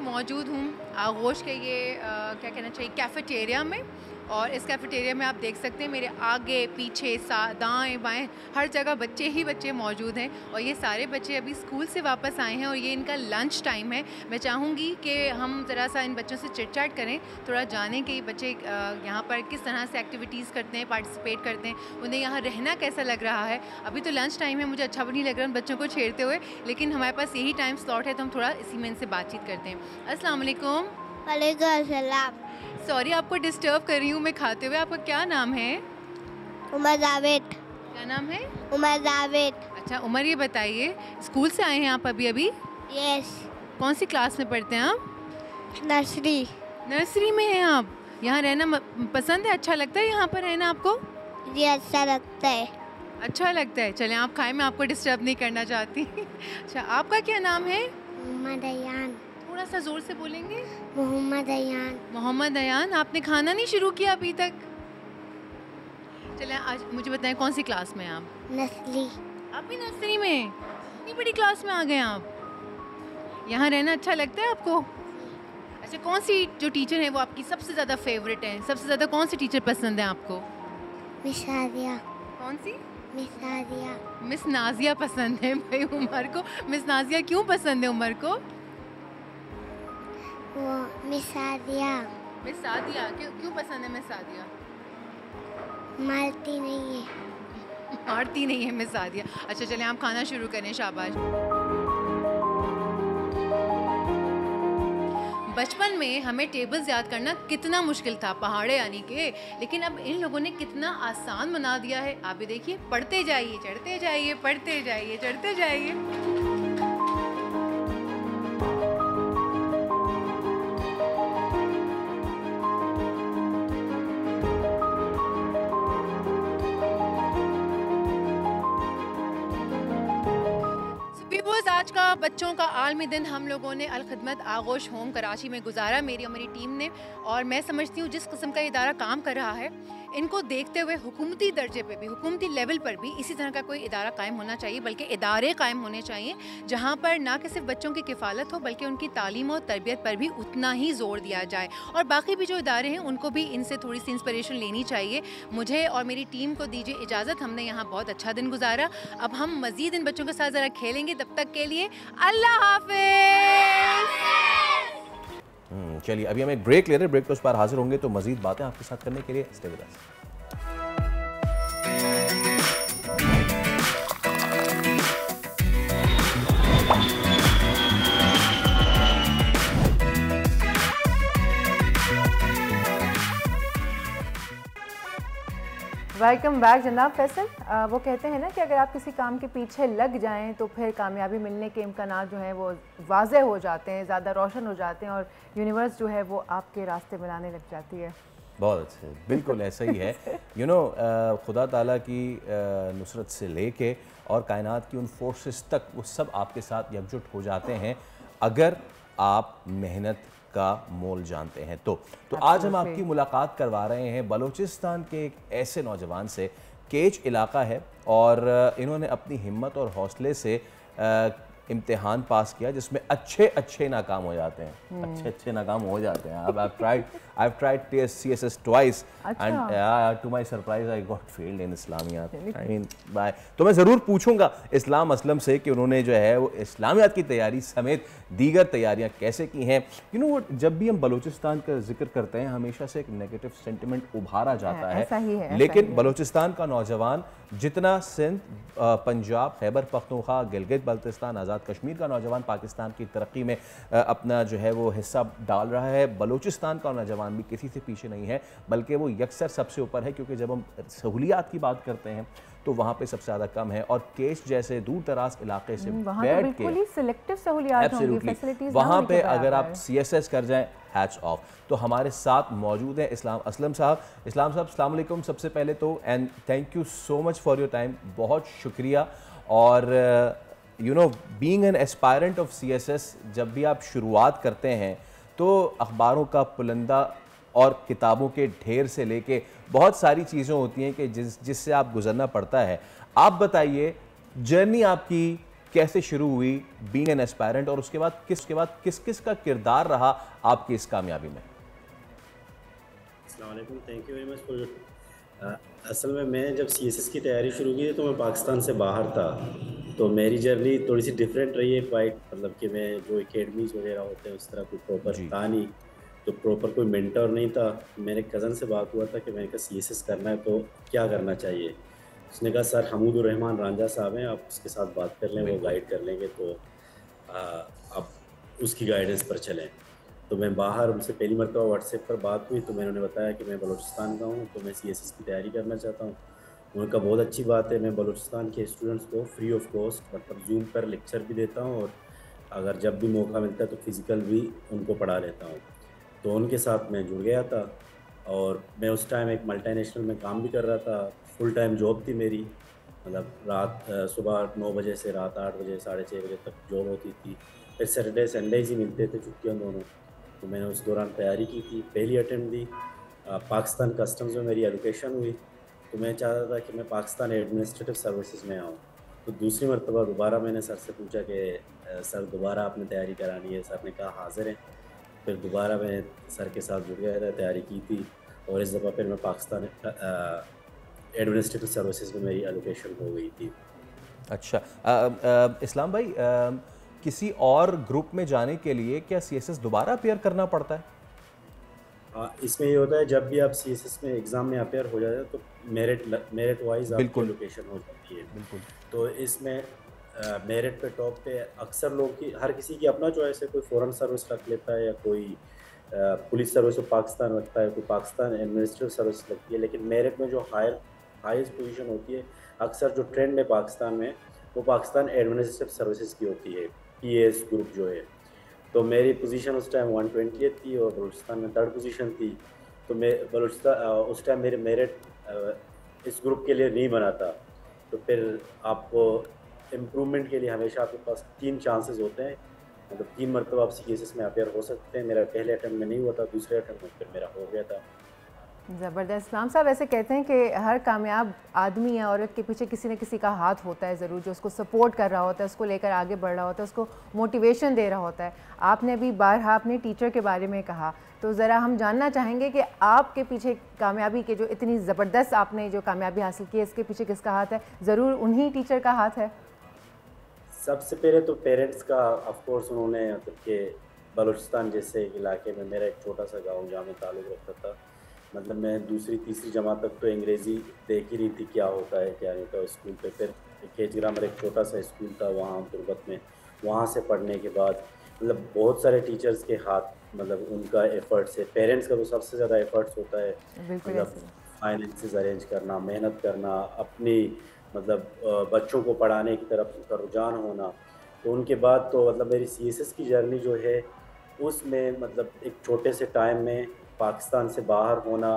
मौजूद हूँ आगोश के ये क्या कहना चाहिए कैफ़ेटेरिया में, और इस कैफ़ेटेरिया में आप देख सकते हैं मेरे आगे पीछे दाएं बाएं हर जगह बच्चे ही बच्चे मौजूद हैं और ये सारे बच्चे अभी स्कूल से वापस आए हैं और ये इनका लंच टाइम है। मैं चाहूँगी कि हम ज़रा सा इन बच्चों से चिट चैट करें, थोड़ा जानें कि बच्चे यहाँ पर किस तरह से एक्टिविटीज़ करते हैं, पार्टिसिपेट करते हैं, उन्हें यहाँ रहना कैसा लग रहा है। अभी तो लंच टाइम है, मुझे अच्छा भी नहीं लग रहा उन बच्चों को छेड़ते हुए, लेकिन हमारे पास यही टाइम स्लॉट है तो हम थोड़ा इसी में इनसे बातचीत करते हैं। अस्सलाम वालेकुम। वालेकुम अस्सलाम। सॉरी आपको डिस्टर्ब कर रही हूँ मैं खाते हुए। आपका क्या नाम है? उमर जावेद। क्या नाम है? उमर जावेद। अच्छा उमर, ये बताइए स्कूल से आए हैं आप अभी? यस। कौन सी क्लास में पढ़ते हैं आप? नर्सरी। नर्सरी में हैं आप? यहाँ रहना पसंद है? अच्छा लगता है यहाँ पर रहना आपको? जी अच्छा लगता है। अच्छा लगता है, चलें आप खाएं, मैं आपको डिस्टर्ब नहीं करना चाहती। अच्छा आपका क्या नाम है? मोहम्मद अयान। थोड़ा सा ज़ोर से बोलेंगे। मोहम्मद अयान। मोहम्मद अयान, आपने खाना नहीं शुरू किया अभी तक? चलें आज मुझे बताएं कौन सी क्लास में हैं आप? नर्सरी। आप भी नर्सरी में? इतनी बड़ी क्लास में आ गए आप। यहाँ रहना अच्छा लगता है आपको? अच्छा कौन सी जो टीचर है वो आपकी सबसे ज़्यादा फेवरेट है? सबसे ज़्यादा कौन सी टीचर पसंद है आपको? मिस नाजिया। कौन सी? मिस नाजिया। मिस नाजिया पसंद है भाई उमर को। मिस नाजिया क्यों पसंद है उमर को? वो मिस सादिया। मिस सादिया क्यों पसंद है? मिस सादिया मारती नहीं है। मारती नहीं है मिस सादिया। अच्छा चलें आप खाना शुरू करें, शाबाश। बचपन में हमें टेबल्स याद करना कितना मुश्किल था, पहाड़े यानी के, लेकिन अब इन लोगों ने कितना आसान बना दिया है। आप भी देखिए, पढ़ते जाइए चढ़ते जाइए, पढ़ते जाइए चढ़ते जाइए। आज का बच्चों का आलमी दिन हम लोगों ने अल खिदमत आगोश होम कराची में गुजारा, मेरी और मेरी टीम ने। और मैं समझती हूँ जिस किस्म का इदारा काम कर रहा है, इनको देखते हुए हुकूमती दर्जे पे भी, हुकूमती लेवल पर भी इसी तरह का कोई इदारा कायम होना चाहिए, बल्कि इदारे कायम होने चाहिए जहाँ पर ना कि सिर्फ बच्चों की किफ़ालत हो बल्कि उनकी तालीम और तरबियत पर भी उतना ही ज़ोर दिया जाए। और बाकी भी जो इदारे हैं उनको भी इनसे थोड़ी सी इंस्पिरेशन लेनी चाहिए। मुझे और मेरी टीम को दीजिए इजाज़त, हमने यहाँ बहुत अच्छा दिन गुजारा। अब हम मज़ीद इन बच्चों के साथ ज़रा खेलेंगे, तब तक के लिए अल्लाह हाफ़िज़। चलिए अभी हम एक ब्रेक ले रहे हैं, ब्रेक के उस पार हाजिर होंगे तो मज़ीद बातें आपके साथ करने के लिए stay with us. Welcome back जनाब फैसल। वो कहते हैं ना कि अगर आप किसी काम के पीछे लग जाएं तो फिर कामयाबी मिलने के इम्कानात जो हैं वो वाज़े हो जाते हैं, ज़्यादा रोशन हो जाते हैं और यूनिवर्स जो है वो आपके रास्ते बनाने लग जाती है। बहुत अच्छे, बिल्कुल ऐसा ही है। यू नो खुदा ताला की नुसरत से लेके और कायनात की उन फोर्सेस तक, वो सब आपके साथ एकजुट हो जाते हैं अगर आप मेहनत का मोल जानते हैं। तो आज हम आपकी मुलाकात करवा रहे हैं बलूचिस्तान के एक ऐसे नौजवान से, केच इलाका है, और इन्होंने अपनी हिम्मत और हौसले से इम्तिहान पास किया जिसमें अच्छे नाकाम हो जाते हैं, अच्छे नाकाम हो जाते हैं। अब I've tried CSS twice and to my surprise I got failed in इस्लामियात। I mean तो मैं ज़रूर पूछूंगा इस्लाम असलम से कि उन्होंने जो है वो इस्लामियात की तैयारी समेत दीगर तैयारियां कैसे की हैं। यू नो जब भी हम बलूचिस्तान का जिक्र करते हैं हमेशा से एक नेगेटिव सेंटिमेंट उभारा जाता है, लेकिन बलूचिस्तान का नौजवान जितना सिंध, पंजाब, खैबर पख्तूनख्वा, गिलगित बल्तिस्तान, आज़ाद कश्मीर का नौजवान पाकिस्तान की तरक्की में अपना जो है वो हिस्सा डाल रहा है, बलूचिस्तान का नौजवान भी किसी से पीछे नहीं है, बल्कि वो यकसर सबसे ऊपर है। क्योंकि जब हम सहूलियात की बात करते हैं तो वहाँ पे सबसे ज़्यादा कम है, और केच जैसे दूर दराज इलाके से बैठ के सिलेक्टिव सहूलियात होंगी, फैसिलिटीज वहाँ पे अगर आप CSS कर जाएं, हैट्स ऑफ। तो हमारे साथ मौजूद हैं इस्लाम असलम साहब। इस्लाम साहब अस्सलाम वालेकुम सबसे पहले तो, and thank you so much for your time, बहुत शुक्रिया। और you know being an aspirant of CSS, जब भी आप शुरुआत करते हैं तो अखबारों का पुलंदा और किताबों के ढेर से लेके बहुत सारी चीज़ें होती हैं कि जिससे आप गुजरना पड़ता है। आप बताइए जर्नी आपकी कैसे शुरू हुई बीइंग एन एस्पायरेंट, और उसके बाद किस किस का किरदार रहा आपकी इस कामयाबी में? अस्सलाम वालेकुम, thank you very much for. असल में मैं जब CSS की तैयारी शुरू की तो मैं पाकिस्तान से बाहर था, तो मेरी जर्नी थोड़ी सी डिफरेंट रही है क्वाइट। मतलब कि मैं जो एकेडमीज वगैरह होते हैं उस तरह कोई प्रॉपर था नहीं, तो प्रॉपर कोई मेंटर नहीं था। मेरे कज़न से बात हुआ था कि मैंने कहा CSS करना है तो क्या करना चाहिए। उसने कहा सर हमीदुर रहमान रांझा साहब हैं, आप उसके साथ बात कर लें, वो गाइड कर लेंगे, तो आप उसकी गाइडेंस पर चलें। तो मैं बाहर उनसे पहली मरतबा व्हाट्सएप पर बात हुई तो मैंने उन्हें बताया कि मैं बलूचिस्तान का हूँ, तो मैं CSS की तैयारी करना चाहता हूँ। उन्होंने कहा बहुत अच्छी बात है, मैं बलूचिस्तान के स्टूडेंट्स को फ्री ऑफ कॉस्ट मतलब जूम पर लेक्चर भी देता हूँ, और अगर जब भी मौका मिलता है तो फिज़िकल भी उनको पढ़ा लेता हूँ। तो उनके साथ मैं जुड़ गया था, और मैं उस टाइम एक मल्टीनेशनल में काम भी कर रहा था। फुल टाइम जॉब थी मेरी, मतलब रात सुबह 9 बजे से रात 8 बजे 6:30 बजे तक जॉब होती थी। फिर सैटरडे संडेज ही मिलते थे छुट्टियाँ दोनों। तो मैंने उस दौरान तैयारी की थी, पहली अटेम्प्ट दी। पाकिस्तान कस्टम्स में मेरी एलोकेशन हुई, तो मैं चाहता था कि मैं पाकिस्तान एडमिनिस्ट्रेटिव सर्विसेज में आऊँ। तो दूसरी मरतबा दोबारा मैंने सर से पूछा कि सर दोबारा आपने तैयारी करानी है? सर ने कहा हाज़िर हैं। फिर दोबारा मैं सर के साथ जुड़ गया था, तैयारी की थी, और इस दफ़ा फिर मैं पाकिस्तान एडमिनिस्ट्रेटिव सर्विसेज में मेरी एलोकेशन हो गई थी। अच्छा इस्लाम भाई, किसी और ग्रुप में जाने के लिए क्या CSS दोबारा अपेयर करना पड़ता है? इसमें ये होता है जब भी आप CSS में एग्ज़ाम में अपेयर हो जाते हैं तो मेरिट वाइज आपकी एलोकेशन हो जाती है। बिल्कुल। तो इसमें मेरिट पे टॉप पे अक्सर लोग की, हर किसी की अपना चॉइस है, कोई फॉरेन सर्विस रख लेता है या कोई पुलिस सर्विस ऑफ पाकिस्तान रखता है, कोई पाकिस्तान एडमिनिस्ट्रेटिव सर्विस लगती है। लेकिन मेरिट में जो हाईएस्ट पोजीशन होती है, अक्सर जो ट्रेंड है पाकिस्तान में, वो पाकिस्तान एडमिनिस्ट्रेटिव सर्विसेज की होती है, PAS ग्रुप जो है। तो मेरी पोजीशन उस टाइम 120 थी और बलूचिस्तान में 3rd पोजीशन थी। तो मैं बलूचिस्तान उस टाइम मेरे मेरिट इस ग्रुप के लिए नहीं बना था। तो फिर आपको इम्प्रूवमेंट के लिए हमेशा आपके पास 3 चांसेस होते हैं, मतलब 3 मरतबा आप CSS में अपेयर हो सकते हैं। मेरा पहले अटैम्प्ट में नहीं हुआ था, दूसरे अटैम्प्ट में फिर मेरा हो गया था। ज़बरदस्त। इस्लाम साहब ऐसे कहते हैं कि हर कामयाब आदमी या औरत के पीछे किसी न किसी का हाथ होता है ज़रूर, जो उसको सपोर्ट कर रहा होता है, उसको लेकर आगे बढ़ रहा होता है, उसको मोटिवेशन दे रहा होता है। आपने अभी बारहा अपने टीचर के बारे में कहा, तो ज़रा हम जानना चाहेंगे कि आपके पीछे कामयाबी के जो इतनी ज़बरदस्त आपने जो कामयाबी हासिल की है, इसके पीछे किसका हाथ है? ज़रूर उन्हीं टीचर का हाथ है। सबसे पहले तो पेरेंट्स का, ऑफ कोर्स उन्होंने, मतलब कि बलूचिस्तान जैसे इलाके में मेरा एक छोटा सा गांव जहाँ में ताल्लुक़ रखता था, मतलब मैं 2री-3री जमात तक तो अंग्रेज़ी देख ही रही थी क्या होता है क्या नहीं होता स्कूल पे। फिर केच ग्रामर एक छोटा सा स्कूल था वहाँ तुर्बत में, वहाँ से पढ़ने के बाद मतलब बहुत सारे टीचर्स के हाथ, मतलब उनका एफ़र्ट्स है। पेरेंट्स का तो सबसे ज़्यादा एफ़र्ट्स होता है, मतलब फाइनेंसेस अरेंज करना, मेहनत करना, अपनी मतलब बच्चों को पढ़ाने की तरफ उनका रुझान होना। तो उनके बाद तो मतलब मेरी CSS की जर्नी जो है उसमें, मतलब एक छोटे से टाइम में पाकिस्तान से बाहर होना,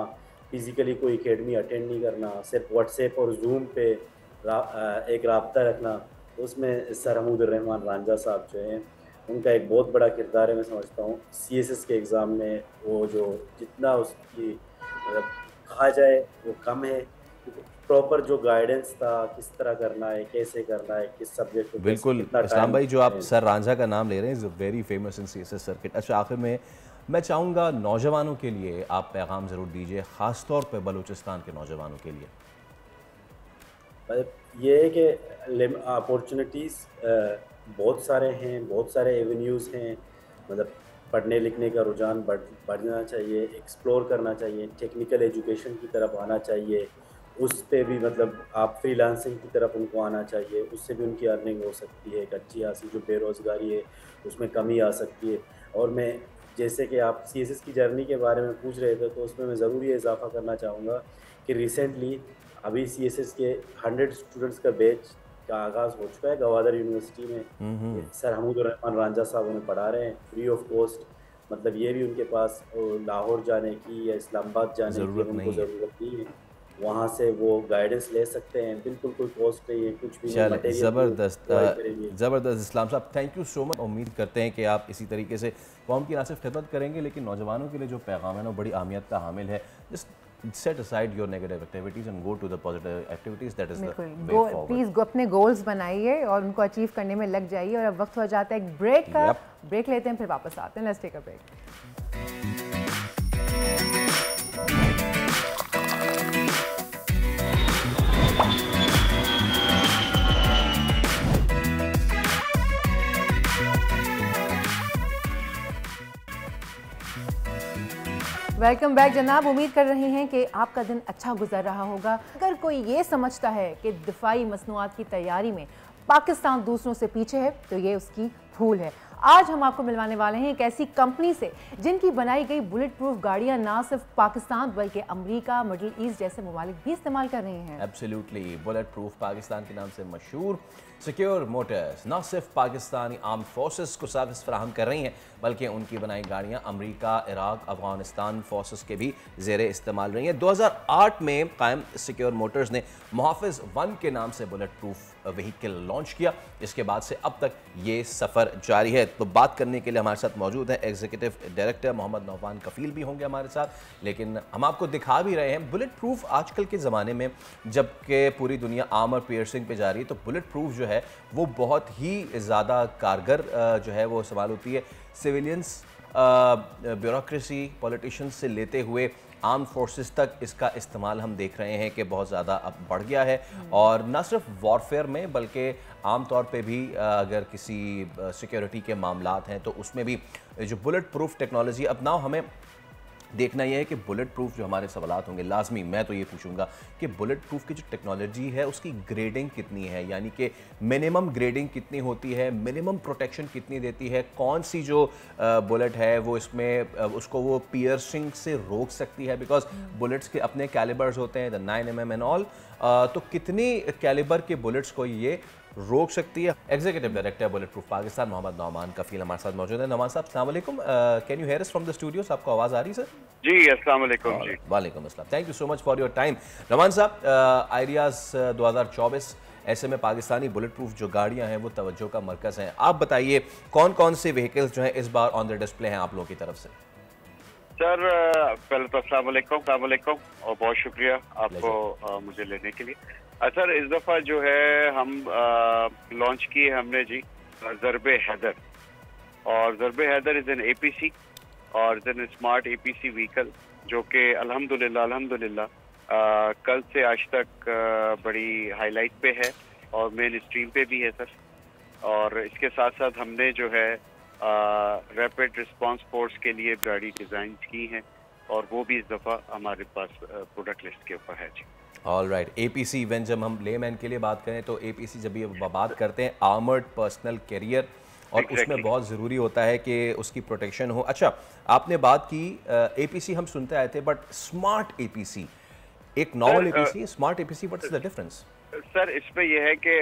फिज़िकली कोई एकेडमी अटेंड नहीं करना, सिर्फ व्हाट्सएप और जूम पे एक राब्ता रखना। उसमें सर हमीदुर रहमान रांझा साहब जो हैं उनका एक बहुत बड़ा किरदार है। मैं समझता हूँ CSS के एग्ज़ाम में वो जो जितना उसकी मतलब कहा जाए वो कम है, प्रॉपर जो गाइडेंस था, किस तरह करना है, कैसे करना है, किस सब्जेक्ट को कैसे बिल्कुल कितना इस्लाम टाइम भाई, जो आप सर रांझा का नाम ले रहे हैं is very famous in CSS circuit. अच्छा, आखिर में मैं चाहूँगा नौजवानों के लिए आप पैगाम ज़रूर दीजिए, ख़ास तौर पे बलूचिस्तान के नौजवानों के लिए। मतलब ये है कि अपॉर्चुनिटीज़ बहुत सारे हैं, बहुत सारे एवेन्यूज़ हैं। मतलब पढ़ने लिखने का रुझान बढ़ना चाहिए, एक्सप्लोर करना चाहिए, टेक्निकल एजुकेशन की तरफ आना चाहिए। उस पे भी मतलब आप फ्रीलांसिंग की तरफ उनको आना चाहिए, उससे भी उनकी अर्निंग हो सकती है एक अच्छी खासी। जो बेरोज़गारी है उसमें कमी आ सकती है। और मैं जैसे कि आप CSS की जर्नी के बारे में पूछ रहे थे, तो उसमें मैं ज़रूर ये इजाफ़ा करना चाहूँगा कि रिसेंटली अभी CSS के 100 स्टूडेंट्स का बैच का आगाज़ हो चुका है गवादर यूनिवर्सिटी में। सर हमूदुर रहमान रांझा साहब उन्हें पढ़ा रहे हैं फ्री ऑफ कॉस्ट। मतलब ये भी उनके पास लाहौर जाने की या इस्लामाबाद जाने की ज़रूरत उनको नहीं है। ज़रूरत नहीं है। वहाँ से वो गाइडेंस ले सकते हैं, बिल्कुल कोई कॉस्ट नहीं है, कुछ भी नहीं, चले, मटेरियल ज़बरदस्त प्रोवाइड करेंगे। ज़बरदस्त इस्लाम साहब, थैंक यू सो मच। उम्मीद करते हैं कि आप इसी तरीके से कौम की ना सिर्फ खिदमत करेंगे, लेकिन नौजवानों के लिए जो पैगाम है ना बड़ी अहमियत का हामिल है। Just set aside your negative activities and go to the positive activities, that is the way forward. Please अपने गोल्स बनाइए और उनको अचीव करने में लग जाइए। और अब वक्त हो जाता है एक ब्रेक का। ब्रेक लेते हैं, फिर वापस आते हैं। Let's take a break. Welcome back जनाब। उम्मीद कर रहे हैं कि आपका दिन अच्छा गुजर रहा होगा। अगर कोई ये समझता है कि दिफाई मसनूआत की तैयारी में पाकिस्तान दूसरों से पीछे है, तो ये उसकी भूल है। आज हम आपको मिलवाने वाले हैं एक ऐसी कंपनी से जिनकी बनाई गई बुलेट प्रूफ गाड़ियां ना सिर्फ पाकिस्तान बल्कि अमेरिका, मिडिल ईस्ट जैसे ममालिक भी इस्तेमाल कर रहे हैं। एब्सोल्युटली, बुलेट प्रूफ पाकिस्तान के नाम से मशहूर सिक्योर मोटर्स न सिर्फ पाकिस्तानी आर्म फोर्सेस को सर्विस फराहम कर रही हैं, बल्कि उनकी बनाई गाड़ियां अमेरिका, इराक, अफगानिस्तान फोर्सेस के भी ज़ेरे इस्तेमाल रही हैं। 2008 में कायम सिक्योर मोटर्स ने मुहाफिज 1 के नाम से बुलेट प्रूफ व्हीकल लॉन्च किया। इसके बाद से अब तक ये सफ़र जारी है। तो बात करने के लिए हमारे साथ मौजूद हैं एग्जीक्यूटिव डायरेक्टर मोहम्मद नौफान कफील भी होंगे हमारे साथ, लेकिन हम आपको दिखा भी रहे हैं बुलेट प्रूफ आजकल के ज़माने में जबकि पूरी दुनिया आर्मर पियर्सिंग पे जा रही है, तो बुलेट प्रूफ जो है वो बहुत ही ज़्यादा कारगर जो है वो इस्तेमाल होती है। सिविलियंस, ब्यूरोक्रेसी, पॉलिटिशियंस से लेते हुए आर्म फोर्सेस तक इसका इस्तेमाल हम देख रहे हैं कि बहुत ज़्यादा अब बढ़ गया है। और न सिर्फ वॉरफेयर में बल्कि आम तौर पे भी अगर किसी सिक्योरिटी के मामलात हैं तो उसमें भी जो बुलेट प्रूफ टेक्नोलॉजी, अब नाउ हमें देखना यह है कि बुलेट प्रूफ जो हमारे सवालात होंगे लाजमी मैं तो ये पूछूंगा कि बुलेट प्रूफ की जो टेक्नोलॉजी है उसकी ग्रेडिंग कितनी है, यानी कि मिनिमम ग्रेडिंग कितनी होती है, मिनिमम प्रोटेक्शन कितनी देती है, कौन सी जो बुलेट है वो इसमें उसको वो पियर्सिंग से रोक सकती है, बिकॉज बुलेट्स के अपने कैलिबर्स होते हैं, द 9mm एंड ऑल, तो कितनी कैलिबर के बुलेट्स को ये रोक सकती है। Executive director bulletproof Pakistan Muhammad Nauman Kafeel हमारे साथ मौजूद है। नौमान साहब अस्सलाम वालेकुम, can you hear us from the studios? आपको आवाज़ आ रही सर? जी अस्सलाम वालेकुम जी। वालेकुम अस्सलाम, thank you so much for your time. Nauman साहब, आइडियाज़ 2024 ऐसे में पाकिस्तानी बुलेट प्रूफ जो गाड़ियां हैं वो तवज्जो का मरकज़ हैं। आप बताइए कौन कौन से व्हीकल्स जो हैं इस बार ऑन द डिस्प्ले हैं आप लोगों की तरफ से? सर पहले तो अस्सलाम वालेकुम और बहुत शुक्रिया आपको मुझे लेने के लिए। सर इस दफ़ा जो है हम लॉन्च किए हमने जी ज़रबे हैदर, और ज़रबे हैदर इज़ एन APC और is an smart APC vehicle जो कि अल्हम्दुलिल्लाह कल से आज तक बड़ी हाईलाइट पे है और मेन स्ट्रीम पे भी है सर। और इसके साथ साथ हमने जो है रैपिड रिस्पांस फोर्स के लिए गाड़ी डिज़ाइन की हैं और वो भी इस दफ़ा हमारे पास प्रोडक्ट लिस्ट के ऊपर है जी। ऑल राइट, APC व्हेन जब हम लेमैन के लिए बात करें तो APC जब ये बात करते हैं आर्मर्ड पर्सनल कैरियर, और उसमें बहुत ज़रूरी होता है कि उसकी प्रोटेक्शन हो। अच्छा, आपने बात की APC हम सुनते आए थे, बट स्मार्ट APC, एक normal APC, smart APC, what is the difference? Sir इसमें यह है कि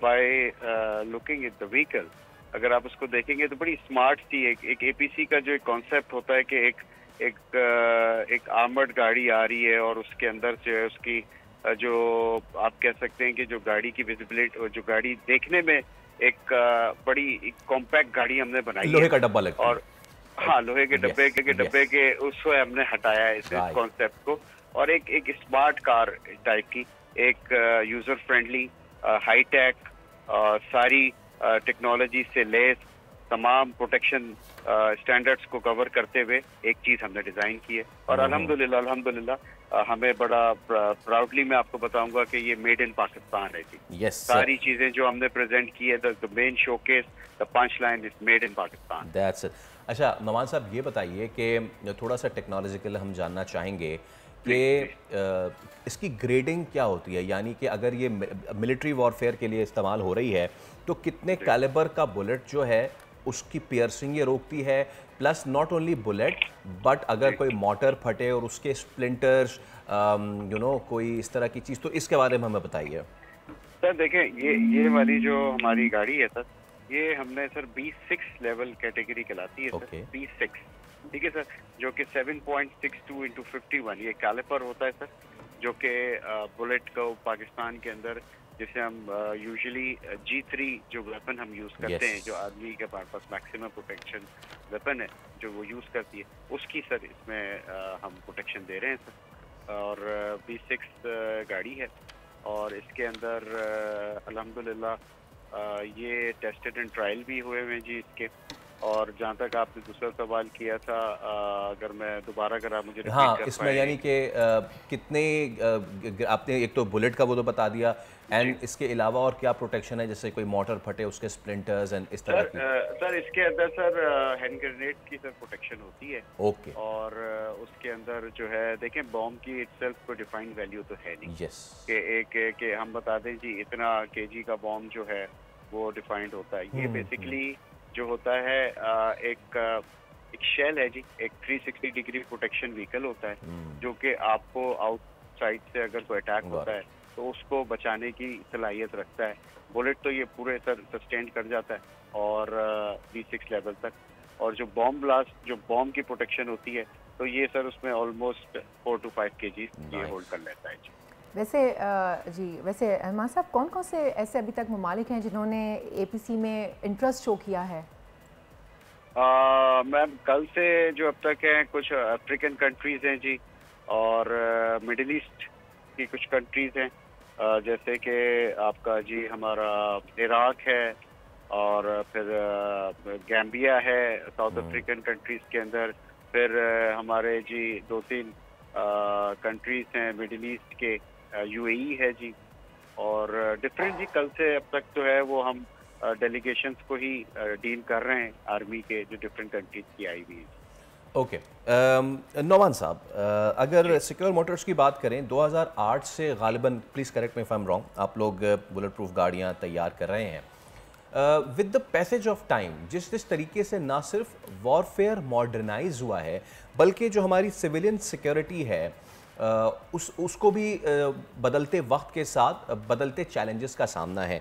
by looking at the vehicle अगर आप उसको देखेंगे तो बड़ी स्मार्ट सी एक APC का जो एक कॉन्सेप्ट होता है कि एक आर्मर्ड गाड़ी आ रही है और उसके अंदर जो है उसकी जो आप कह सकते हैं कि जो गाड़ी की विजिबिलिटी, जो गाड़ी देखने में एक बड़ी कॉम्पैक्ट गाड़ी हमने बनाई है, लोहे का डब्बा लगता है। और हाँ, लोहे के डब्बे के उसको हमने हटाया है, इस कॉन्सेप्ट को, और एक स्मार्ट कार टाइप की, एक यूजर फ्रेंडली, हाईटेक, सारी टेक्नोलॉजी से लेस, तमाम प्रोटेक्शन स्टैंडर्ड्स को कवर करते हुए एक चीज हमने डिजाइन की है। और अल्हम्दुलिल्लाह हमें बड़ा प्राउडली मैं आपको बताऊंगा कि ये मेड इन पाकिस्तान है जी। सारी चीजें जो हमने प्रेजेंट की है, the main showcase, the punch line is made in Pakistan. That's it. अच्छा नोमान साहब, ये बताइए कि थोड़ा सा टेक्नोलॉजिकल हम जानना चाहेंगे कि इसकी ग्रेडिंग क्या होती है, यानी कि अगर ये मिलिट्री वॉरफेयर के लिए इस्तेमाल हो रही है तो कितने कैलिबर का बुलेट जो है उसकी पियर्सिंग ये रोकती है, plus not only bullet but अगर कोई मोटर फटे और उसके स्प्लिंटर्स कोई इस तरह की चीज़, तो इसके बारे में हमें बताइए। सर देखें, ये वाली जो हमारी गाड़ी है सर, ये हमने सर B6 लेवल कैटेगरी कहलाती है सर, B6, ठीक है सर, जो कि 7.62 × 51 ये कैलिपर होता है सर, जो कि बुलेट को पाकिस्तान के अंदर जिसे हम यूजुअली G3 जो वेपन हम यूज करते हैं, जो आर्मी के पास मैक्सिमम प्रोटेक्शन वेपन है जो वो यूज करती है, उसकी सर इसमें हम प्रोटेक्शन दे रहे हैं सर। और B6 गाड़ी है और इसके अंदर अल्हम्दुलिल्लाह ये टेस्टेड एंड ट्रायल भी हुए हुए हैं जी इसके। और जहाँ तक आपने दूसरा सवाल किया था, अगर मैं दोबारा अगर आप मुझे हाँ, इसमें यानी कि कितने आपने एक तो बुलेट का वो तो बता दिया, एंड इसके अलावा और क्या प्रोटेक्शन है, जैसे कोई मोटर फटे उसके स्प्लिंटर्स एंड इस तरह की? सर इसके अंदर सर हैंड ग्रेनेड की सर प्रोटेक्शन होती है। ओके। और उसके अंदर जो है देखें, बॉम्ब की इटसेल्फ कोई डिफाइंड वैल्यू तो है नहीं। यस। कि हम बता दें जी इतना केजी का बॉम्ब जो है वो डिफाइंड होता है। ये बेसिकली जो होता है एक शेल है जी, एक 360 डिग्री प्रोटेक्शन व्हीकल होता है, जो कि आपको आउटसाइड से अगर कोई अटैक होता है तो उसको बचाने की सलाहियत रखता है। बुलेट तो ये पूरे सर सस्टेन कर जाता है और B6 लेवल तक। और जो बॉम्ब ब्लास्ट, जो बॉम्ब की प्रोटेक्शन होती है, तो ये सर उसमें ऑलमोस्ट 4 to 5 kg ये होल्ड कर लेता है जी। वैसे अहमान साहब, कौन कौन से ऐसे अभी तक ममालिक हैं जिन्होंने APC में इंटरेस्ट शो किया है? मैम कल से जो अब तक हैं कुछ अफ्रीकन कंट्रीज हैं जी, और मिडिल ईस्ट की कुछ कंट्रीज हैं, जैसे कि आपका जी हमारा इराक है, और फिर गैम्बिया है साउथ अफ्रीकन कंट्रीज के अंदर, फिर हमारे जी 2-3 कंट्रीज हैं मिडिल ईस्ट के, UAE है जी, और डिफरेंट जी। कल से अब तक जो है वो हम डेलीगेशंस को ही डील कर रहे हैं, आर्मी के जो डिफरेंट कंट्रीज की आई हुई है। ओके। नौमान साहब, अगर सिक्योर मोटर्स की बात करें, 2008 से गालिबन, please correct me if I am wrong, आप लोग बुलेट प्रूफ गाड़ियाँ तैयार कर रहे हैं। With the passage of time जिस तरीके से ना सिर्फ वॉरफेयर मॉडर्नाइज हुआ है, बल्कि जो हमारी सिविलियन सिक्योरिटी है उसको भी बदलते वक्त के साथ बदलते चैलेंजेस का सामना है।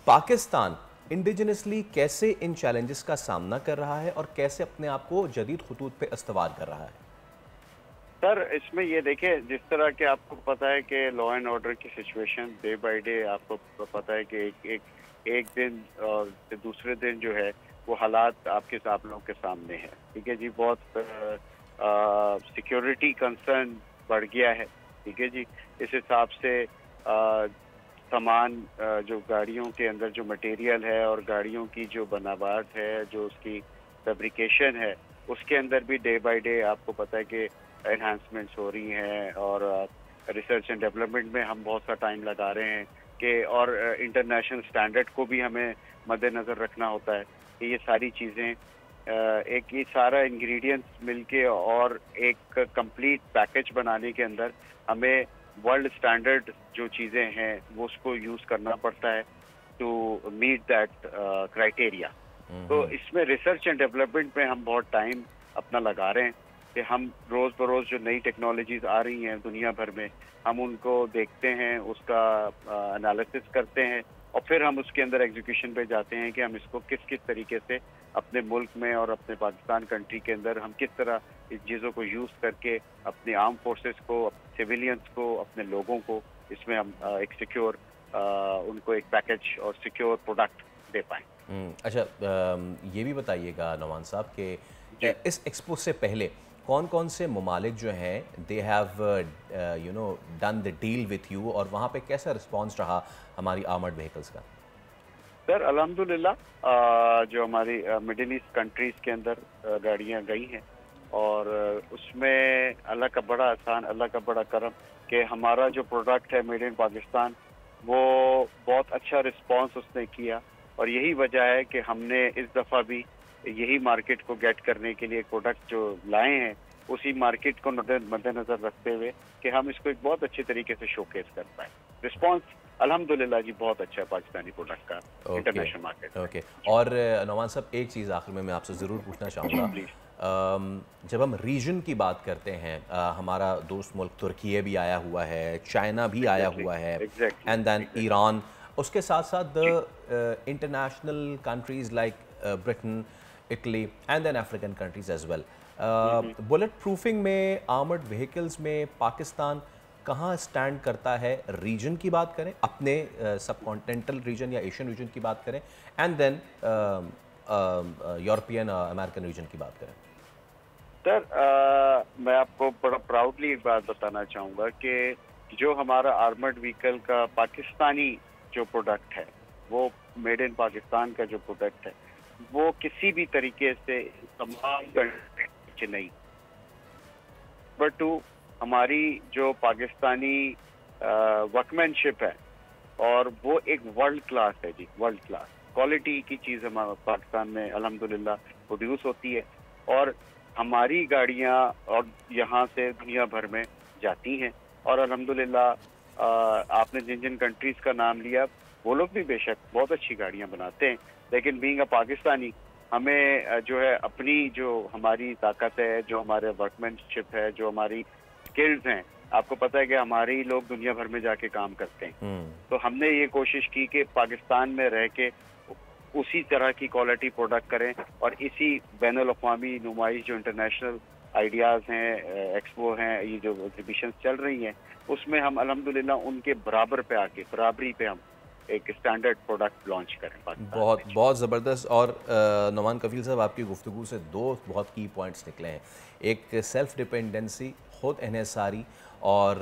पाकिस्तान इंडिजिनसली कैसे इन चैलेंजेस का सामना कर रहा है और कैसे अपने आप को जदीद खतूत पे इस्तवार कर रहा है? सर इसमें ये देखें, जिस तरह के आपको पता है कि लॉ एंड ऑर्डर की सिचुएशन डे बाय डे, आपको पता है कि एक दिन और दूसरे दिन जो है वो हालात आप लोगों के सामने है, ठीक है जी। बहुत सिक्योरिटी कंसर्न बढ़ गया है, ठीक है जी। इस हिसाब से सामान जो गाड़ियों के अंदर जो मटेरियल है और गाड़ियों की जो बनावट है, जो उसकी फैब्रिकेशन है, उसके अंदर भी डे बाय डे आपको पता है कि एनहांसमेंट्स हो रही हैं, और रिसर्च एंड डेवलपमेंट में हम बहुत सा टाइम लगा रहे हैं कि, और इंटरनेशनल स्टैंडर्ड को भी हमें मद्देनज़र रखना होता है कि ये सारी चीज़ें एक ये सारा इंग्रेडिएंट्स मिलके और एक कंप्लीट पैकेज बनाने के अंदर हमें वर्ल्ड स्टैंडर्ड जो चीज़ें हैं वो उसको यूज़ करना पड़ता है टू मीट दैट क्राइटेरिया। तो इसमें रिसर्च एंड डेवलपमेंट में हम बहुत टाइम अपना लगा रहे हैं कि हम रोज़ बरोज़ जो नई टेक्नोलॉजीज आ रही हैं दुनिया भर में, हम उनको देखते हैं, उसका एनालिसिस करते हैं, और फिर हम उसके अंदर एग्जीक्यूशन पे जाते हैं कि हम इसको किस किस तरीके से अपने मुल्क में और अपने पाकिस्तान कंट्री के अंदर हम किस तरह इस चीज़ों को यूज़ करके अपने आर्म फोर्सेस को, सिविलियंस को, अपने लोगों को इसमें हम एक सिक्योर उनको एक पैकेज और सिक्योर प्रोडक्ट दे पाएँ। अच्छा, ये भी बताइएगा नौमान साहब कि इस एक्सपो से पहले कौन कौन से ममालिक जो हैं they have done the deal with you, और वहाँ पे कैसा रिस्पांस रहा हमारी आर्मर्ड व्हीकल्स का? सर अल्हम्दुलिल्लाह जो हमारी मिडिल ईस्ट कंट्रीज़ के अंदर गाड़ियाँ गई हैं, और उसमें अल्लाह का बड़ा एहसान, अल्लाह का बड़ा करम कि हमारा जो प्रोडक्ट है मेड इन पाकिस्तान वो बहुत अच्छा रिस्पांस उसने किया। और यही वजह है कि हमने इस दफ़ा भी यही मार्केट को गेट करने के लिए एक प्रोडक्ट जो लाए हैं, उसी मार्केट को मद्देनजर रखते हुए कि हम इसको एक बहुत अच्छे तरीके से शोकेस कर पाए। रिस्पांस अल्हम्दुलिल्लाह जी बहुत अच्छा है पाकिस्तानी प्रोडक्ट का इंटरनेशनल मार्केट। ओके, और नौमान साहब एक चीज़ आखिर में मैं आपसे ज़रूर पूछना चाहूँगा, जब हम रीजन की बात करते हैं, हमारा दोस्त मुल्क तुर्की भी आया हुआ है, चाइना भी आया हुआ है, एंड देन ईरान, उसके साथ साथ the international countries like Britain, Italy and then African countries as well. Bullet proofing में, आर्मर्ड व्हीकल्स में पाकिस्तान कहाँ स्टैंड करता है? रीजन की बात करें, अपने सब कॉन्टिनेंटल रीजन या एशियन रीजन की बात करें, and then European American region की बात करें। सर मैं आपको बड़ा प्राउडली एक बात बताना चाहूँगा कि जो हमारा आर्मर्ड व्हीकल का पाकिस्तानी जो प्रोडक्ट है, वो मेड इन पाकिस्तान का जो प्रोडक्ट है, वो किसी भी तरीके से तमाम कंट्री नहीं, बट टू हमारी जो पाकिस्तानी वर्कमैनशिप है, और वो एक वर्ल्ड क्लास है जी, वर्ल्ड क्लास क्वालिटी की चीज़ हमारे पाकिस्तान में अल्हम्दुलिल्लाह प्रोड्यूस होती है। और हमारी गाड़ियाँ और यहाँ से दुनिया भर में जाती हैं, और अल्हम्दुलिल्लाह आपने जिन जिन कंट्रीज़ का नाम लिया, वो लोग भी बेशक बहुत अच्छी गाड़ियाँ बनाते हैं, लेकिन बीइंग अ पाकिस्तानी हमें जो है अपनी जो हमारी ताकत है, जो हमारे वर्कमैनशिप है, जो हमारी स्किल्स हैं, आपको पता है कि हमारे ही लोग दुनिया भर में जाके काम करते हैं, तो हमने ये कोशिश की कि पाकिस्तान में रह के उसी तरह की क्वालिटी प्रोडक्ट करें, और इसी बैनुल अक़वामी नुमाइश जो इंटरनेशनल आइडियाज़ हैं, एक्सपो हैं, ये जो एग्जीबिशंस चल रही हैं, उसमें हम अल्हम्दुलिल्लाह उनके बराबर पे आके, बराबरी पे हम एक स्टैंडर्ड प्रोडक्ट लॉन्च करें। बहुत ज़बरदस्त। और नौमान कफील साहब, आपकी गुफ्तगू से दो बहुत की पॉइंट्स निकले हैं, एक सेल्फ डिपेंडेंसी, खुद इन्हिसारी, और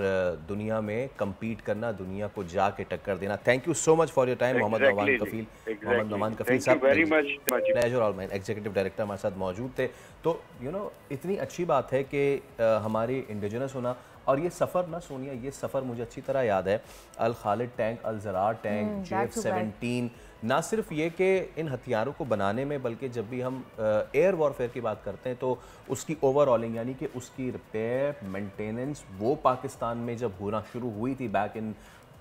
दुनिया में कम्पीट करना, दुनिया को जाके टक्कर देना। Thank you so much for your time Muhammad Nauman Kafeel. Muhammad Nauman Kafeel साहब pleasure all mine, executive director हमारे साथ मौजूद थे। तो इतनी अच्छी बात है कि हमारी इंडिजिनस होना, और ये सफ़र ना सोनिया, ये सफ़र मुझे अच्छी तरह याद है, अल खालिद टैंक, अल ज़रार टैंक, JF-17, ना सिर्फ ये कि इन हथियारों को बनाने में, बल्कि जब भी हम एयर वॉरफेयर की बात करते हैं तो उसकी ओवरऑलिंग, यानी कि उसकी रिपेयर, मेंटेनेंस, वो पाकिस्तान में जब होना शुरू हुई थी बैक इन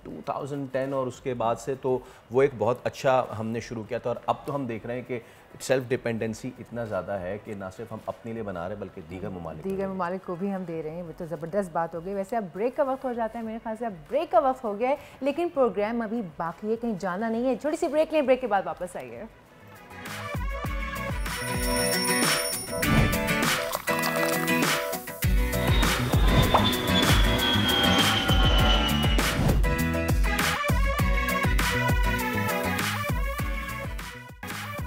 2010, और उसके बाद से तो वो एक बहुत अच्छा हमने शुरू किया था। और अब तो हम देख रहे हैं कि सेल्फ डिपेंडेंसी इतना ज़्यादा है कि ना सिर्फ हम अपने लिए बना रहे हैं, बल्कि दीगर ममालिक को भी हम दे रहे हैं। वो तो ज़बरदस्त बात हो गई। वैसे अब ब्रेक का वक्त हो जाता है, मेरे ख्याल से अब ब्रेक का वक्त हो गया है, लेकिन प्रोग्राम अभी बाकी है, कहीं जाना नहीं है। छोटी सी ब्रेक लें, ब्रेक के बाद वापस आइए।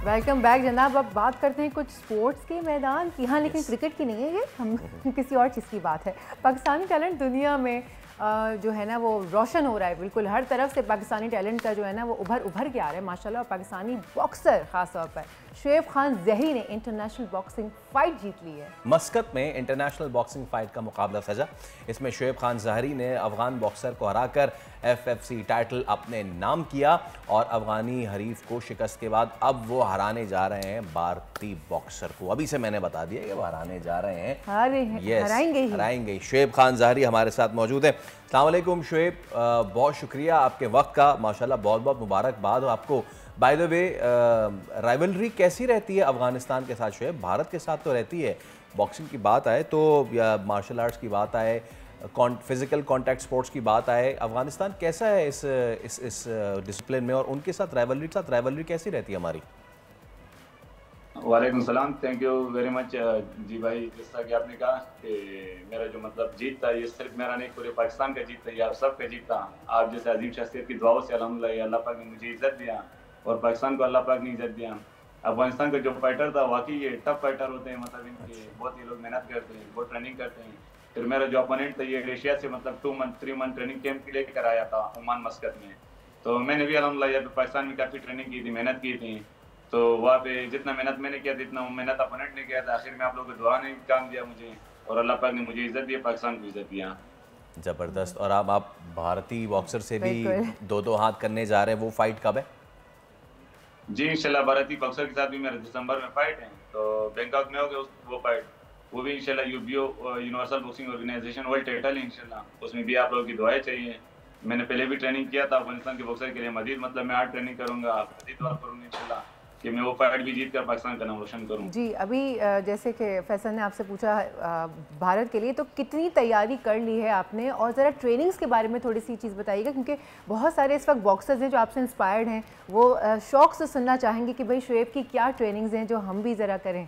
वेलकम बैक जनाब। अब बात करते हैं कुछ स्पोर्ट्स के मैदान की, हाँ, लेकिन क्रिकेट की नहीं है ये, हम किसी और चीज़ की बात है। पाकिस्तानी टैलेंट दुनिया में जो है ना वो रोशन हो रहा है, बिल्कुल हर तरफ से पाकिस्तानी टैलेंट का जो है ना वो उभर के आ रहा है माशाल्लाह। और पाकिस्तानी बॉक्सर ख़ास तौर पर शोएब खान ज़हरी ने इंटरनेशनल बॉक्सिंग फाइट जीत ली है। मस्कत में इंटरनेशनल बॉक्सिंग फाइट का मुकाबला सजा। इसमें शोएब खान ज़हरी ने अफगान बॉक्सर को हराकर FFC टाइटल अपने नाम किया, और अफगानी हरीफ को शिकस्त के बाद अब वो हराने जा रहे हैं भारतीय बॉक्सर को। अभी से मैंने बता दिया कि वो हराने जा रहे हैं, हराएंगे। शोएब खान ज़हरी हमारे साथ मौजूद है। अस्सलाम वालेकुम शोएब, बहुत शुक्रिया आपके वक्त का, माशाल्लाह बहुत बहुत मुबारकबाद हो आपको। बाय द वे, राइवलरी कैसी रहती है अफगानिस्तान के साथ शोएब? भारत के साथ तो रहती है, बॉक्सिंग की बात आए तो, या मार्शल आर्ट्स की बात आए, फिजिकल कॉन्टैक्ट स्पोर्ट्स की बात आए, अफगानिस्तान कैसा है इस डिसिप्लिन में, और उनके साथ राइवलरी कैसी रहती है हमारी? वालेकुम सलाम, थैंक यू वेरी मच जी भाई। जिस तरह कि आपने कहा कि मेरा जो मतलब जीत था, ये सिर्फ मेरा नहीं, पूरे पाकिस्तान का जीत था, ये आप सबका जीत था। आप जैसे अजीम शख्सियत की दुआओं से अल्हम्दुलिल्लाह अल्लाह पाक ने मुझे इज्जत दिया और पाकिस्तान को अल्लाह पाक ने इज्जत दिया। अफगानिस्तान का जो फाइटर था, वाकई ये टफ फाइटर होते हैं, मतलब इनके बहुत ही लोग मेहनत करते हैं, बहुत ट्रेनिंग करते हैं। फिर मेरा जो अपोनेंट था, ये एशिया से मतलब 3 मंथ ट्रेनिंग कैंप के लेकर आया था ओमान मस्कत में। तो मैंने भी अल्हम्दुलिल्लाह यहाँ पे पाकिस्तान में काफ़ी ट्रेनिंग की थी, मेहनत की थी। तो वहाँ पे जितना मेहनत मैंने किया था, इतना मेहनत अपोनेंट ने किया था। आखिर में आप लोगों की दुआ ने काम दिया मुझे, और अल्लाह पाक ने मुझे इज्जत दी, पाकिस्तान को इज्जत दिया। ज़बरदस्त। और अब आप भारतीय बॉक्सर से भी बिल्कुल। 2-2 हाथ करने जा रहे हैं, वो फाइट कब है? जी इंशाल्लाह भारतीय बॉक्सर के साथ भी मेरा दिसंबर में फाइट है, तो बैंकॉक में होगा वो फाइट। वो भी इंशाल्लाह UBO universal boxing organisation world title है इंशाल्लाह, उसमें भी आप लोगों की दुआएं चाहिए। मैंने पहले भी ट्रेनिंग किया था अफगानिस्तान के बॉक्सर के लिए, मजीद मतलब मैं आज ट्रेनिंग करूंगा, मजीद दुआ करूंगा इंशाल्लाह कि मैं वो फाइट भी जीत कर पाकिस्तान का नाम रोशन करूं। जी अभी जैसे कि फैसल ने आपसे पूछा भारत के लिए, तो कितनी तैयारी कर ली है आपने, और ज़रा ट्रेनिंग्स के बारे में थोड़ी सी चीज़ बताइएगा, क्योंकि बहुत सारे इस वक्त बॉक्सर्स हैं जो आपसे इंस्पायर्ड हैं, वो शौक़ से सुनना चाहेंगे कि भाई शुएब की क्या ट्रेनिंग्स हैं जो हम भी ज़रा करें।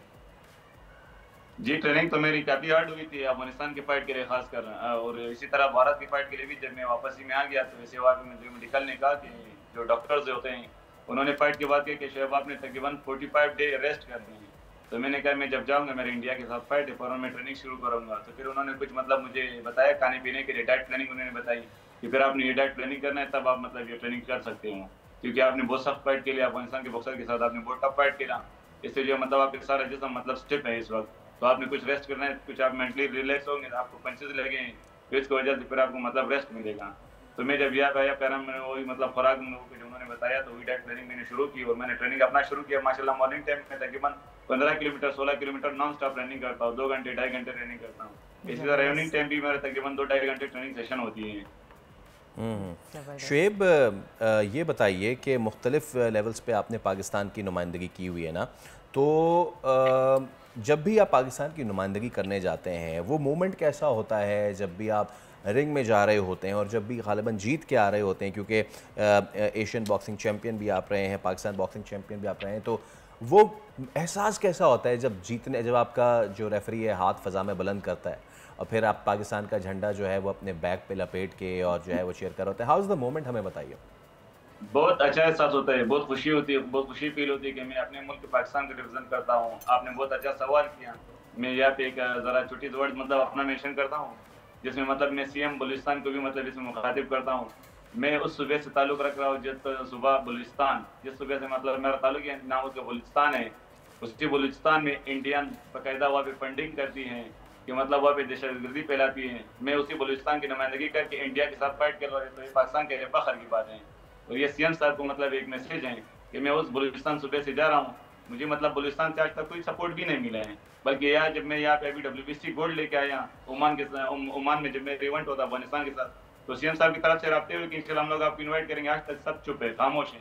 जी ट्रेनिंग तो मेरी काफ़ी हार्ड हुई थी अफगानिस्तान की फाइट के लिए खास कर, और इसी तरह भारत की फाइट के लिए भी। जब मैं वापसी में आ गया तो वैसे वहाँ पे मुझे मेडिकल ने कहा कि जो डॉक्टर्स होते हैं, उन्होंने फाइट के बाद कहा कि शोएब आपने तकरीबन 45 डे रेस्ट कर दी है। तो मैंने कहा मैं जब जाऊँगा, मेरे इंडिया के साथ फाइट है, फ़ौरन मैं ट्रेनिंग शुरू करूँगा। तो फिर उन्होंने कुछ मतलब मुझे बताया खाने पीने के लिए, डाइट प्लानिंग उन्होंने बताई कि फिर आपने ये डाइट प्लानिंग करना है, तब आप मतलब ये ट्रेनिंग कर सकते हो, क्योंकि आपने बहुत सख्त फाइट के लिए अफगानिस्तान के बॉक्सर के साथ आपने बहुत टफ फाइट किया। इससे जो मतलब आपके सारा जिस्म मतलब स्टिफ है इस वक्त, तो आपने कुछ रेस्ट करना है, कुछ आप मेंटली रिलैक्स होंगे, आपको पंचेस लगेंगे, तो इसकी वजह से फिर आपको मतलब रेस्ट मिलेगा। तो मैं जब यहाँ आया पैरा में वही मतलब खुराक जो उन्होंने बताया, तो वही डाइट ट्रेनिंग मैंने शुरू की और मैंने ट्रेनिंग अपना शुरू किया। माशाल्लाह मॉर्निंग टाइम में तकरीबन 15 kilometre 16 kilometre non stop running करता हूँ, 2 घंटे 2.5 घंटे रनिंग करता हूँ। इसी तरह इवनिंग टाइम भी मेरा तकरीबन 2-2.5 घंटे ट्रेनिंग सेशन होती है। शुएब ये बताइए कि मुख्तलिफ लेवल्स पे आपने पाकिस्तान की नुमाइंदगी की हुई है ना, तो जब भी आप पाकिस्तान की नुमाइंदगी करने जाते हैं, वो मोमेंट कैसा होता है जब भी आप रिंग में जा रहे होते हैं और जब भी गालिबन जीत के आ रहे होते हैं, क्योंकि एशियन बॉक्सिंग चैम्पियन भी आप रहे हैं, पाकिस्तान बॉक्सिंग चैम्पियन भी आप रहे हैं, तो वो एहसास कैसा होता है जब आपका जो रेफरी है हाथ फ़ज़ा में बुलंद करता है और फिर आप पाकिस्तान का झंडा जो है वो अपने बैग पे लपेट के और जो है वो चीयर कर होता है? हाउ इज़ द मोमेंट, हमें बताइए। बहुत अच्छा एहसास होता है, बहुत खुशी होती है, बहुत खुशी फील होती है कि मैं अपने मुल्क पाकिस्तान का रिप्रेजेंट करता हूँ। आपने बहुत अच्छा सवाल किया। मैं यहाँ पे एक ज़रा छोटी सी वर्ड मतलब अपना मेंशन करता हूँ, जिसमें मतलब मैं सीएम बलूचिस्तान को भी मतलब इसमें मुखातिब करता हूँ। मैं उस सूबे से ताल्लुक़ रख रहा हूँ जिस सूबा बलूचिस्तान, जिस सूबे से मतलब मेरा ताल्लुक़ है, नाम उसका बलूचिस्तान है। उसी बलूचिस्तान में इंडियन बाकायदा वहाँ पे फंडिंग करती हैं कि मतलब वहाँ पे दहशतगर्दी फैलाती है। मैं उसी बलूचिस्तान की नुमाइंदगी करके इंडिया के साथ फाइट कर रहा हूँ, तो ये पाकिस्तान के लिए फख्र की बात है। और ये सीएम साहब को मतलब एक मैसेज है कि मैं उस बलूचिस्तान सूबे से जा रहा हूँ। मुझे मतलब बलूचिस्तान से आज तक कोई सपोर्ट भी नहीं मिला है, बल्कि यार जब मैं यहाँ पे अभी WBC गोल्ड लेके आया ओमान में, जब मेरा इवेंट होता अफगानिस्तान के साथ, तो सीएम साहब की तरफ से राब्ते हुए कि इंशाल्लाह हम लोग आपको इन्वाइट करेंगे। आज तक सब चुप है, खामोश है,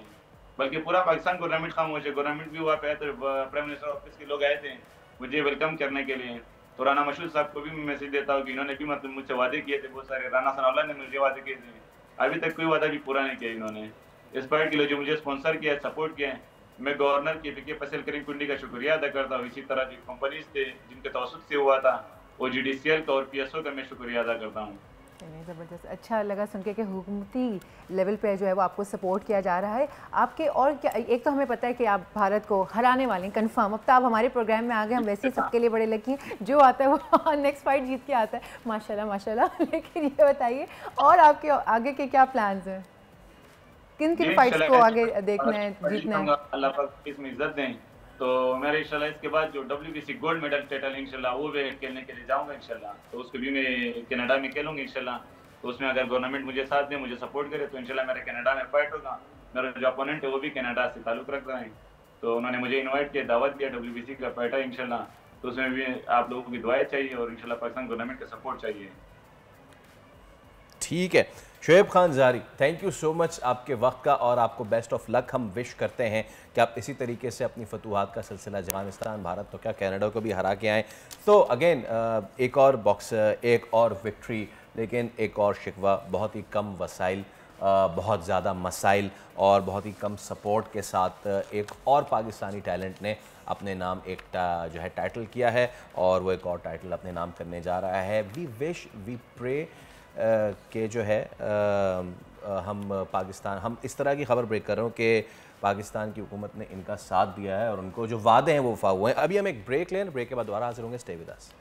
बल्कि पूरा पाकिस्तान गवर्नमेंट खामोश है। गवर्नमेंट भी हुआ पे, तो प्राइम मिनिस्टर ऑफिस के लोग आए थे मुझे वेलकम करने के लिए। तो राना मशहूद साहब को भी मैं मैसेज देता हूँ कि इन्होंने भी मतलब मुझसे वादे किए थे बहुत सारे। राना सनाउल्लाह ने मुझे वादे किए थे, अभी तक कोई वादा भी पूरा नहीं किया इन्होंने। इस फाइट के लिए जो मुझे स्पॉन्सर किया, सपोर्ट किया है, मैं गवर्नर के फैसल करीम कुंडी का शुक्रिया अदा करता हूँ। इसी तरह जो कंपनीज थे जिनके तवसुत से हुआ था, वो GDCL का और PSO का मैं शुक्रिया अदा करता हूँ। ज़बरदस्त, अच्छा लगा सुन के कि हुकूमती लेवल पे जो है वो आपको सपोर्ट किया जा रहा है। आपके और क्या, एक तो हमें पता है कि आप भारत को हराने वाले हैं कंफर्म। अब तो आप हमारे प्रोग्राम में आ गए, हम वैसे ही सबके लिए बड़े लकी हैं, जो आता है वो नेक्स्ट फाइट जीत के आता है, माशाल्लाह माशाल्लाह। लेकिन ये बताइए और आपके आगे के क्या प्लान्स हैं, किन किन फाइट्स को आगे देखना है, जीतना है? अल्लाह पाक इसमें इज्जत दें, तो मेरे इंशाल्लाह इसके बाद जो WBC गोल्ड मेडल टाइटल इंशाल्लाह वो भी खेलने के लिए जाऊंगा इंशाल्लाह। तो उसको भी मैं कनाडा में खेलूंगा इंशाल्लाह। तो उसमें अगर गवर्नमेंट मुझे साथ दे, मुझे सपोर्ट करे, तो इंशाल्लाह मेरा कनाडा में फाइट होगा। मेरा जो अपोनेंट है वो भी कनाडा से ताल्लुक़ रख रहा है, तो उन्होंने मुझे इन्वाइट किया, दावत दिया WBC का फाइट है इंशाल्लाह। तो उसमें भी आप लोगों की दुआएं चाहिए और इंशाल्लाह पाकिस्तान गवर्नमेंट का सपोर्ट चाहिए। ठीक है शुएब खान ज़ारी, थैंक यू सो मच आपके वक्त का, और आपको बेस्ट ऑफ लक हम विश करते हैं कि आप इसी तरीके से अपनी फतूहात का सिलसिला अफगानिस्तान, भारत तो क्या कनाडा को भी हरा के आएँ। तो अगेन एक और बॉक्सर, एक और विक्ट्री, लेकिन एक और शिकवा, बहुत ही कम वसाइल बहुत ज़्यादा मसाइल और बहुत ही कम सपोर्ट के साथ एक और पाकिस्तानी टैलेंट ने अपने नाम एक जो है टाइटल किया है और वो एक और टाइटल अपने नाम करने जा रहा है। वी विश वी प्रे के जो है हम इस तरह की खबर ब्रेक कर रहे हूँ कि पाकिस्तान की हुकूमत ने इनका साथ दिया है और उनको जो वादे हैं वो वफा हुए हैं। अभी हम एक ब्रेक लें, ब्रेक के बाद दोबारा हाजिर होंगे। Stay with us.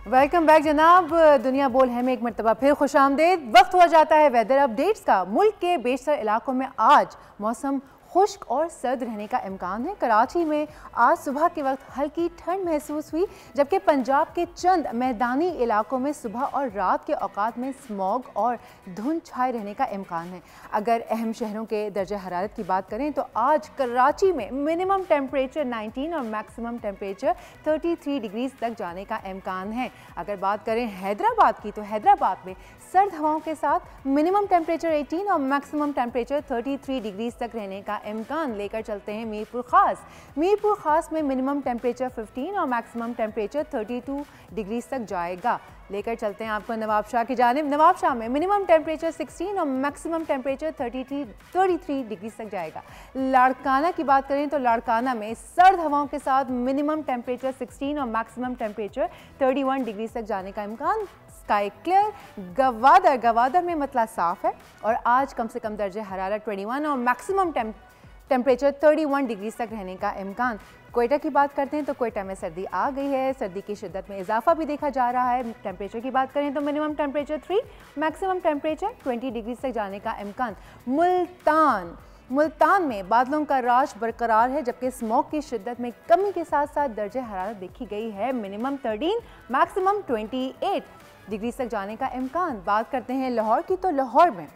Welcome back जनाब। दुनिया बोल है में एक मरतबा फिर खुशामदीद। वक्त हो जाता है वेदर अपडेट्स का। मुल्क के बेशतर इलाकों में आज मौसम खुश्क और सर्द रहने का इम्कान है। कराची में आज सुबह के वक्त हल्की ठंड महसूस हुई, जबकि पंजाब के चंद मैदानी इलाकों में सुबह और रात के औकात में स्मॉग और धुंध छाए रहने का इम्कान है। अगर अहम शहरों के दर्जा हरारत की बात करें तो आज कराची में मिनिमम टेम्परेचर 19 और मैक्सिमम टेम्परेचर 33 डिग्रीज तक जाने का इम्कान है। अगर बात करें हैदराबाद की तो हैदराबाद में सर्द हवाओं के साथ मिनिमम टेम्परेचर 18 और मैक्सिमम टेम्परेचर 33 डिग्रीज तक रहने का इम्कान। लेकर चलते हैं मीरपुर खास। मीरपुर खास में मिनिमम टेम्परेचर 15 और मैक्सिमम टेम्परेचर 32 डिग्रीज तक जाएगा। लेकर चलते हैं आपको नवाबशाह की जानिब। नवाबशाह में मिनिमम टेम्परेचर 16 और मैक्सिमम टेम्परेचर 33 डिग्रीज तक जाएगा। लाड़काना की बात करें तो लाड़काना में सर्द हवाओं के साथ मिनिमम टेम्परेचर 16 और मैक्सिमम टेम्परेचर 31 डिग्रीज तक जाने का इम्कान। Sky clear. गवादर में मतला साफ है और आज कम से कम दर्जे हरारत 21 और मैक्सिमम टेम्परेचर 31 डिग्रीज तक रहने का इम्कान। कोयटा की बात करते हैं तो कोयटा में सर्दी आ गई है। सर्दी की शिद्दत में इजाफा भी देखा जा रहा है। टेम्परेचर की बात करें तो minimum temperature 3, maximum temperature 20 degree तक जाने का इम्कान। मुल्तान में बादलों का राज बरकरार है, जबकि स्मॉग की शिद्दत में कमी के साथ साथ दर्जे हरारत देखी गई है। मिनिमम 13, मैक्सिमम 28 डिग्री तक जाने का इम्कान। बात करते हैं लाहौर की तो लाहौर में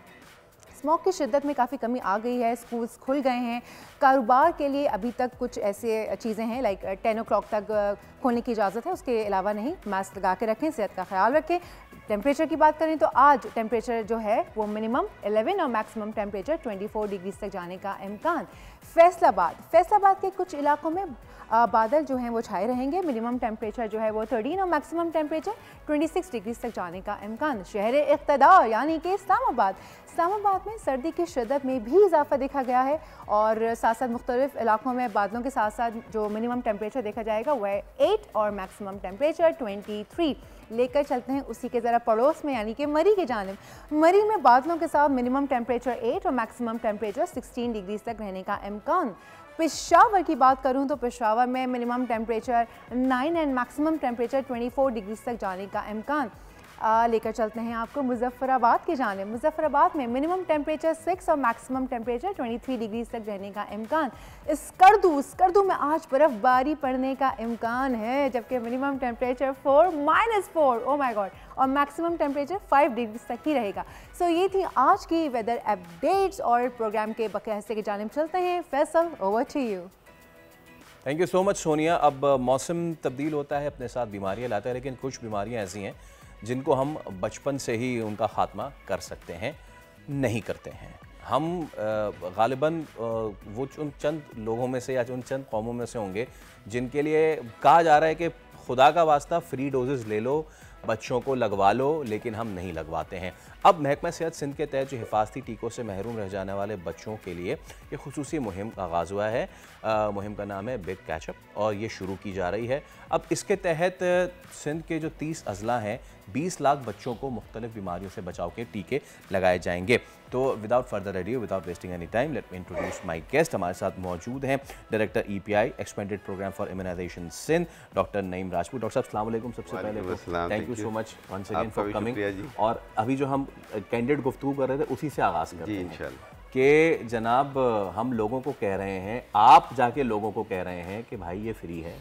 स्मॉग की शिद्दत में काफ़ी कमी आ गई है। स्कूल्स खुल गए हैं। कारोबार के लिए अभी तक कुछ ऐसे चीज़ें हैं लाइक 10 o'clock तक खोलने की इजाज़त है, उसके अलावा नहीं। मास्क लगा के रखें, सेहत का ख्याल रखें। टेम्परेचर की बात करें तो आज टेम्परेचर जो है वो मिनिमम 11 और मैक्सिमम टेम्परेचर 24 डिग्री तक जाने का इम्कान। फैसलाबाद के कुछ इलाकों में बादल जो हैं वो छाए रहेंगे। मिनिमम टेम्परेचर जो है वो 13 और मैक्सिमम टेम्परेचर 26 डिग्री तक जाने का इम्कान। शहर इक़्तिदार यानी कि इस्लामाबाद में सर्दी की शिद्दत में भी इजाफा देखा गया है और साथ साथ मुख्तलिफ इलाकों में बादलों के साथ साथ जो मिनिमम टेम्परेचर देखा जाएगा वह है 8 और मैक्सिमम टेम्परेचर 23। लेकर चलते हैं उसी के ज़रा पड़ोस में यानी कि मरी की जानिब। मरी में बादलों के साथ मिनिमम टेम्परेचर 8 और मैक्सिमम टेम्परेचर 16 डिग्री तक रहने का इम्कान। पेशावर की बात करूं तो पेशावर में minimum temperature 9 and maximum temperature 24 degree तक जाने का इम्कान। लेकर चलते हैं आपको मुजफ्फराबाद की जानिब। मुजफ्फराबाद में मिनिमम टेम्परेचर 6 और मैक्सिमम टेम्परेचर 23 डिग्री तक रहने का इम्कान। स्कर्दू में आज बर्फबारी पड़ने का इम्कान है, जबकि minimum temperature -4 oh my God और मैक्सिमम टेम्परेचर 5 डिग्री तक ही रहेगा। सो ये थी आज की वेदर अपडेट्स और प्रोग्राम के बकाया हिस्से की जानिब चलते हैं। Faisal, over to you. Thank you so much Sonia. अब मौसम तब्दील होता है, अपने साथ बीमारियाँ लाता है, लेकिन कुछ बीमारियाँ ऐसी हैं जिनको हम बचपन से ही उनका ख़ात्मा कर सकते हैं, नहीं करते हैं। हम ग़ालिबन वो उन चंद लोगों में से या उन चंद कौमों में से होंगे जिनके लिए कहा जा रहा है कि खुदा का वास्ता फ्री डोजेज़ ले लो, बच्चों को लगवा लो, लेकिन हम नहीं लगवाते हैं। अब महकमा सेहत सिंध के तहत जो हिफाजती टीकों से महरूम रह जाने वाले बच्चों के लिए ये खुसूसी मुहिम का आगाज़ हुआ है। मुहिम का नाम है बिग कैचअप और ये शुरू की जा रही है। अब इसके तहत सिंध के जो 30 अजला हैं 20 लाख बच्चों को मुख्तलिफ बीमारियों से बचाव के टीके लगाए जाएंगे। तो without further ado, without wasting any time, let me introduce my guest. हमारे साथ मौजूद हैं director EPI expanded programme for immunisation Sindh, doctor Naeem Rajput. Doctor sahab अस्सलाम वालेकुम। सबसे पहले thank you so much once again for coming. और अभी जो हम कैंडिडेट गुफ्तगू कर रहे थे उसी से आगाज़ करते हैं इंशाल्लाह कि जनाब हम लोगों को कह रहे हैं, आप जाके लोगों को कह रहे हैं कि भाई ये फ्री है,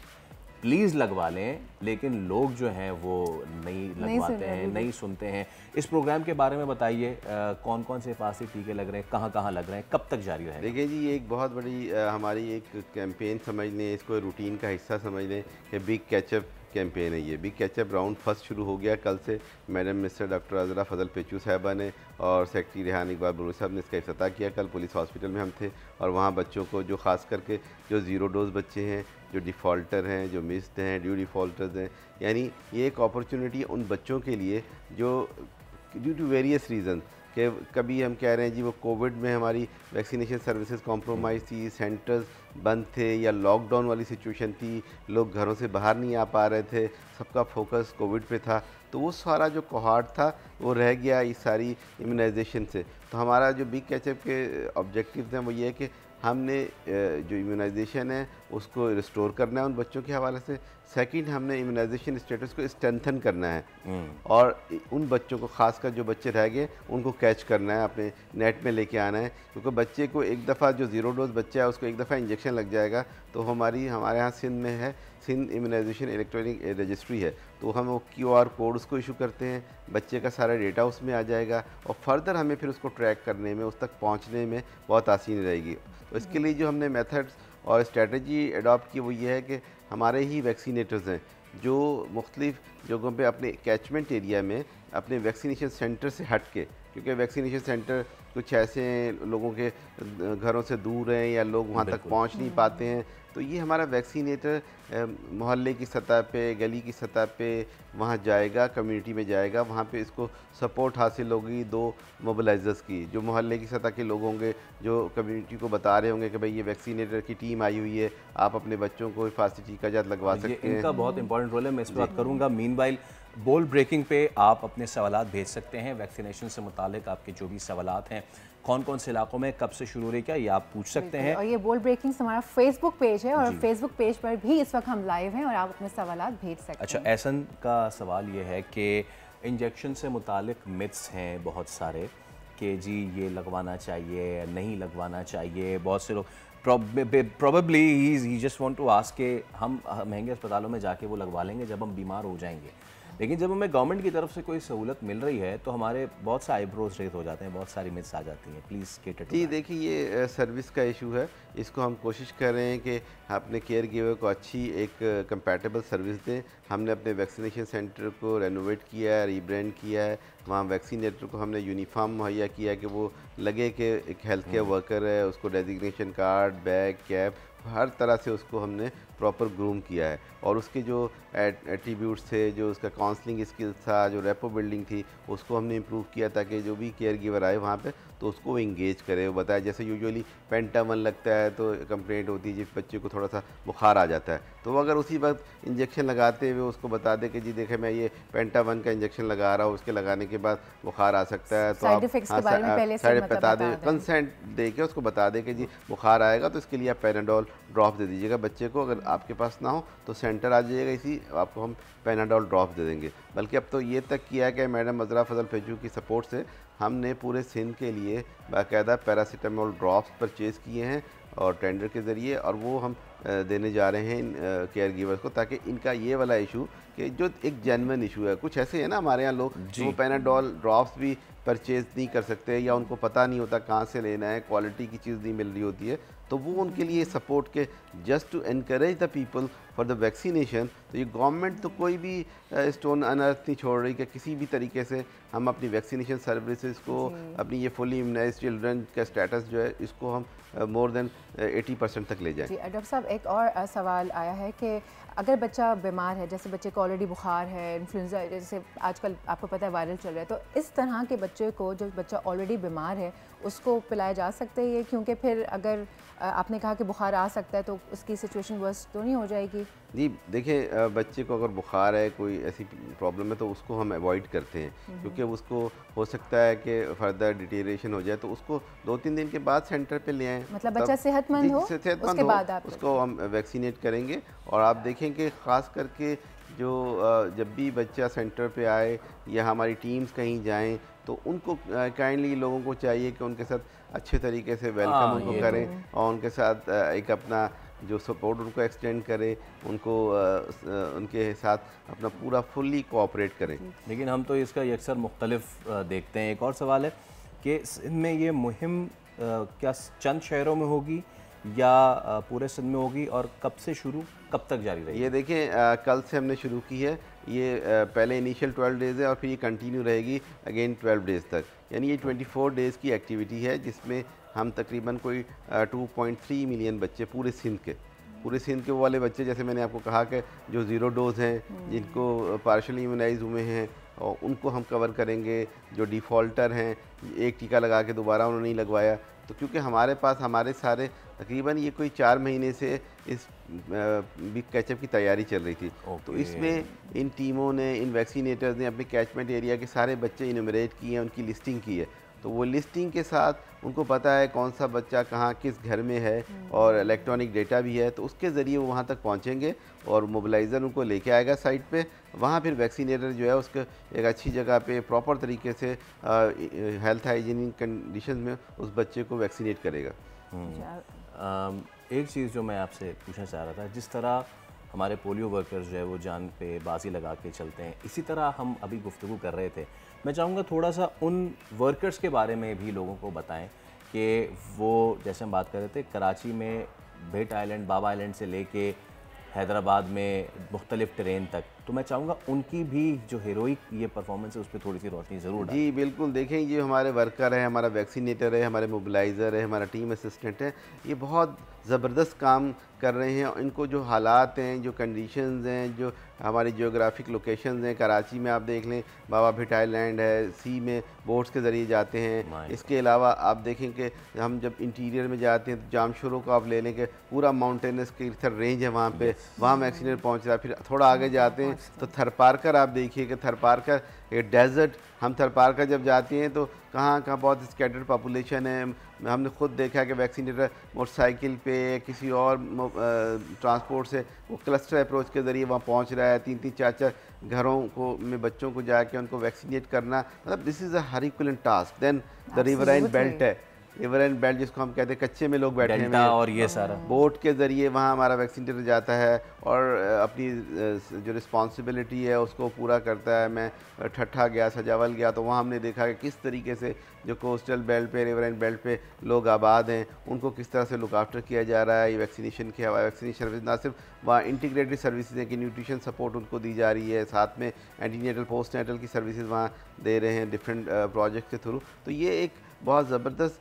प्लीज़ लगवा लें, लेकिन लोग जो हैं वो नहीं लगवाते हैं, नहीं सुनते हैं। इस प्रोग्राम के बारे में बताइए, कौन कौन से हिफाजती टीके लग रहे हैं, कहाँ कहाँ लग रहे हैं, कब तक जारी रहेगा? देखिए जी, ये एक बहुत बड़ी हमारी एक कैंपेन समझ लें, इसको रूटीन का हिस्सा समझ लें कि बिग कैचअप कैंपेन है। ये बिग कैचअप राउंड फर्स्ट शुरू हो गया कल से। मैडम मिस्टर डॉक्टर अज़रा फजल पेचू साहबा ने और सेक्रेटरी रेहान इकबाल बलूची साहब ने इसका इफ्तिताह किया। कल पुलिस हॉस्पिटल में हम थे और वहाँ बच्चों को, जो ख़ास करके जो ज़ीरो डोज बच्चे हैं, जो डिफ़ॉल्टर हैं, जो मिस्ड हैं, ड्यू डिफ़ॉल्टर्स हैं, यानी ये एक अपॉर्चुनिटी उन बच्चों के लिए जो ड्यू टू वेरियस रीज़न कि कभी हम कह रहे हैं जी वो कोविड में हमारी वैक्सीनेशन सर्विसेज कॉम्प्रोमाइज़ थी, सेंटर्स बंद थे, या लॉकडाउन वाली सिचुएशन थी, लोग घरों से बाहर नहीं आ पा रहे थे, सबका फोकस कोविड पे था, तो वो सारा जो कोहॉर्ट था वो रह गया इस सारी इम्यूनाइजेशन से। तो हमारा जो बिग कैचअप के ऑब्जेक्टिव्स हैं वो ये है कि हमने जो इम्यूनाइजेशन है उसको रिस्टोर करना है उन बच्चों के हवाले से। सेकंड, हमने इम्यूनाइजेशन स्टेटस को स्ट्रेंथन करना है और उन बच्चों को, खासकर जो बच्चे रह गए उनको कैच करना है, अपने नेट में लेके आना है, क्योंकि बच्चे को एक दफ़ा, जो ज़ीरो डोज बच्चा है उसको एक दफ़ा इंजेक्शन लग जाएगा तो हमारे यहाँ सिंध में है, सिंध इम्यूनाइजेशन इलेक्ट्रॉनिक रजिस्ट्री है, तो हम वो QR कोड उसको इशू करते हैं, बच्चे का सारा डेटा उसमें आ जाएगा और फर्दर हमें फिर उसको ट्रैक करने में, उस तक पहुँचने में बहुत आसानी रहेगी। तो इसके लिए जो हमने मेथड्स और स्ट्रेटजी अडॉप्ट की वो ये है कि हमारे ही वैक्सीनेटर्स हैं जो मुख्तलिफ़ जगहों पे अपने कैचमेंट एरिया में अपने वैक्सीनेशन सेंटर से हट के, क्योंकि वैक्सीनेशन सेंटर कुछ ऐसे हैं लोगों के घरों से दूर हैं या लोग वहाँ तक पहुँच नहीं पाते हैं, तो ये हमारा वैक्सीनेटर मोहल्ले की सतह पे, गली की सतह पे वहाँ जाएगा, कम्युनिटी में जाएगा, वहाँ पे इसको सपोर्ट हासिल होगी 2 मोबिलाइजर्स की, जो मोहल्ले की सतह के लोग होंगे, जो कम्युनिटी को बता रहे होंगे कि भाई ये वैक्सीनेटर की टीम आई हुई है, आप अपने बच्चों को हिफाजती टीकाजात लगवा सकते हैं। इनका बहुत इंपॉर्टेंट रोल है, मैं इस पर बात करूँगा। मीनवाइल बोल ब्रेकिंग पे आप अपने सवालात भेज सकते हैं, वैक्सीनेशन से मुतालिक आपके जो भी सवालात हैं, कौन कौन से इलाकों में कब से शुरू हो रही, क्या ये आप पूछ सकते हैं। और ये बोल ब्रेकिंग हमारा फेसबुक पेज है और फेसबुक पेज पर भी इस वक्त हम लाइव हैं और आप अपने सवालात भेज सकते हैं। अच्छा, एहसन का सवाल ये है कि इंजेक्शन से मुतालिक मिथ्स हैं बहुत सारे कि जी ये लगवाना चाहिए, नहीं लगवाना चाहिए। बहुत से लोग probably he just want to ask के हम महंगे अस्पतालों में जाके वो लगवा लेंगे जब हम बीमार हो जाएंगे, लेकिन जब हमें गवर्नमेंट की तरफ से कोई सहूलत मिल रही है तो हमारे बहुत से आईब्रोज रेज हो जाते हैं, बहुत सारी मिथ्स आ जाती हैं। प्लीज़ केटर जी, देखिए ये सर्विस का इशू है, इसको हम कोशिश कर रहे हैं कि अपने केयर गिवर को अच्छी एक कंपैटिबल सर्विस दें। हमने अपने वैक्सीनेशन सेंटर को रेनोवेट किया है, रीब्रांड किया है, वहाँ वैक्सीनेटर को हमने यूनिफॉर्म मुहैया किया है कि वो लगे कि एक हेल्थ केयर वर्कर है, उसको डेजिग्नेशन कार्ड, बैग, कैप, हर तरह से उसको हमने प्रॉपर ग्रूम किया है और उसके जो एट्रीब्यूट्स थे, जो उसका काउंसलिंग स्किल्स था, जो रेपो बिल्डिंग थी, उसको हमने इम्प्रूव किया ताकि जो भी केयर गिवर आए वहाँ पे तो उसको वो इंगेज करे, वो बताए। जैसे यूजुअली पेंटावन लगता है तो कंप्लेंट होती है जिस बच्चे को थोड़ा सा बुखार आ जाता है, तो वो अगर उसी वक्त इंजेक्शन लगाते हुए उसको बता दे कि जी देखे मैं ये पेंटावन का इंजेक्शन लगा रहा हूँ, उसके लगाने के बाद बुखार आ सकता है, तो आप साइड बता दें, कंसेंट दे के उसको बता दें कि जी बुखार आएगा तो इसके लिए आप पैनाडोल ड्रॉप दे दीजिएगा बच्चे को। अगर आपके पास ना हो तो सेंटर आ जाइएगा, इसी आपको हम पैनाडोल ड्रॉप दे देंगे। बल्कि अब तो ये तक किया है कि मैडम अज़रा फजल पेचू की सपोर्ट से हमने पूरे सिंध के लिए बाकायदा पैरासीटामोल ड्रॉप्स परचेज़ किए हैं और टेंडर के ज़रिए, और वो हम देने जा रहे हैं इन केयर गिवर्स को, ताकि इनका ये वाला इशू कि जो एक जेन्युइन इशू है, कुछ ऐसे है ना हमारे यहाँ लोग जो पैनाडोल ड्रॉप्स भी परचेज़ नहीं कर सकते या उनको पता नहीं होता कहाँ से लेना है, क्वालिटी की चीज़ नहीं मिल रही होती है, तो वो उनके लिए सपोर्ट के just to encourage the people for the vaccination. तो ये गवर्नमेंट तो कोई भी स्टोन अनर्थ नहीं छोड़ रही कि किसी भी तरीके से हम अपनी वैक्सीनेशन सर्विसेज को, अपनी ये फुली इम्यूनाइज्ड चिल्ड्रन का स्टेटस जो है इसको हम मोर देन 80% तक ले जाएं। जी डॉक्टर साहब, एक और सवाल आया है कि अगर बच्चा बीमार है, जैसे बच्चे को ऑलरेडी बुखार है, इन्फ्लुएंजा जैसे आजकल आपको पता है वायरल चल रहा है, तो इस तरह के बच्चे को, जो बच्चा ऑलरेडी बीमार है, उसको पिलाया जा सकता है ये? क्योंकि फिर अगर आपने कहा कि बुखार आ सकता है तो उसकी सिचुएशन वर्स तो नहीं हो जाएगी? जी देखिए, बच्चे को अगर बुखार है, कोई ऐसी प्रॉब्लम है तो उसको हम अवॉइड करते हैं, क्योंकि उसको हो सकता है कि फर्दर डिटेरिएशन हो जाए, तो उसको 2-3 दिन के बाद सेंटर पे ले आएँ। मतलब बच्चा सेहतमंद हो, उसके बाद आप उसको हम वैक्सीनेट करेंगे। और आप देखेंगे ख़ास करके जो जब भी बच्चा सेंटर पे आए या हमारी टीम्स कहीं जाएं तो उनको काइंडली लोगों को चाहिए कि उनके साथ अच्छे तरीके से वेलकम उनको करें और उनके साथ एक अपना जो सपोर्ट उनको एक्सटेंड करे, उनको उनके साथ अपना पूरा फुल्ली कोऑपरेट करें। लेकिन हम तो इसका अक्सर मुख्तलिफ देखते हैं। एक और सवाल है कि सिंध में ये मुहिम क्या चंद शहरों में होगी या पूरे सिंध में होगी, और कब से शुरू कब तक जारी रहेगी? ये देखें, कल से हमने शुरू की है। ये पहले इनिशियल 12 डेज़ है और फिर ये कंटिन्यू रहेगी अगेन 12 डेज़ तक, यानी ये 24 डेज़ की एक्टिविटी है जिसमें हम तकरीबन कोई 2.3 मिलियन बच्चे पूरे सिंध के वो वाले बच्चे, जैसे मैंने आपको कहा कि जो 0 डोज़ हैं, जिनको पार्शली इम्यूनाइज हुए हैं, और उनको हम कवर करेंगे। जो डिफ़ॉल्टर हैं, एक टीका लगा के दोबारा उन्होंने नहीं लगवाया, तो क्योंकि हमारे पास हमारे सारे तकरीबन ये कोई 4 महीने से इस बिग कैचअप की तैयारी चल रही थी। तो इसमें इन टीमों ने, इन वैक्सीनेटर्स ने अपने कैचमेंट एरिया के सारे बच्चे इनमरेट किए हैं, उनकी लिस्टिंग की है। तो वो लिस्टिंग के साथ उनको पता है कौन सा बच्चा कहाँ किस घर में है, और इलेक्ट्रॉनिक डेटा भी है, तो उसके ज़रिए वो वहाँ तक पहुँचेंगे और मोबिलाइज़र उनको लेके आएगा साइट पे। वहाँ फिर वैक्सीनेटर जो है उसके एक अच्छी जगह पे प्रॉपर तरीके से हेल्थ हाइजीनिक कंडीशन में उस बच्चे को वैक्सीनेट करेगा। एक चीज़ जो मैं आपसे पूछना चाह रहा था, जिस तरह हमारे पोलियो वर्कर्स जो है वो जान पे बाजी लगा के चलते हैं, इसी तरह हम अभी गुफ्तगू कर रहे थे। मैं चाहूँगा थोड़ा सा उन वर्कर्स के बारे में भी लोगों को बताएं कि वो, जैसे हम बात कर रहे थे, कराची में भेट आइलैंड, बाबा आइलैंड से लेके हैदराबाद में मुख्तलिफ ट्रेन तक, तो मैं चाहूँगा उनकी भी जो हीरोइक ये परफॉर्मेंस है उस पर थोड़ी सी रोशनी ज़रूर डालें। जी बिल्कुल, देखें ये हमारे वर्कर है, हमारा वैक्सीनेटर है, हमारे मोबिलाइज़र है, हमारा टीम असिस्टेंट है, ये बहुत ज़बरदस्त काम कर रहे हैं। इनको जो हालात हैं, जो कंडीशंस हैं, जो हमारी जियोग्राफिक लोकेशंस हैं, कराची में आप देख लें बाबा भिट आइलैंड है, सी में बोट्स के ज़रिए जाते हैं। इसके अलावा आप देखें कि हम जब इंटीरियर में जाते हैं तो जामशोरों को आप ले लें कि पूरा माउंटेनस की रेंज है वहाँ पे, वहाँ वैक्सीनेटर पहुँच रहा है। फिर थोड़ा आगे जाते हैं तो थरपारकर आप देखिए कि थरपारकर ये डेजर्ट, हम थरपारकर जब जाते हैं तो कहाँ कहाँ बहुत स्कैटर्ड पॉपुलेशन है। हमने खुद देखा है कि वैक्सीनेटर मोटरसाइकिल पे किसी और ट्रांसपोर्ट से वो क्लस्टर अप्रोच के ज़रिए वहाँ पहुँच रहा है। 3-3, 4-4 घरों को में बच्चों को जाके उनको वैक्सीनेट करना, मतलब this is a Herculean task. Then the riverine belt है, रिवराइन बेल्ट जिसको हम कहते हैं कच्चे में लोग बैठे हैं, और ये सारा बोट के ज़रिए वहाँ हमारा वैक्सीनेटर जाता है और अपनी जो रिस्पॉन्सिबिलिटी है उसको पूरा करता है। मैं ठट्ठा गया, सजावल गया, तो वहाँ हमने देखा कि किस तरीके से जो कोस्टल बेल्ट पे, रिवराइन बेल्ट पे लोग आबाद हैं, उनको किस तरह से लुक आफ्टर किया जा रहा है। ये वैक्सीनेशन के हवाले वैक्सीनेशन सर्विस ना सिर्फ वहाँ इंटीग्रेटेड सर्विसेज हैं कि न्यूट्रिशन सपोर्ट उनको दी जा रही है, साथ में एंटीनेटल, पोस्ट नेटल की सर्विसेज वहाँ दे रहे हैं डिफरेंट प्रोजेक्ट के थ्रू। तो ये एक बहुत ज़बरदस्त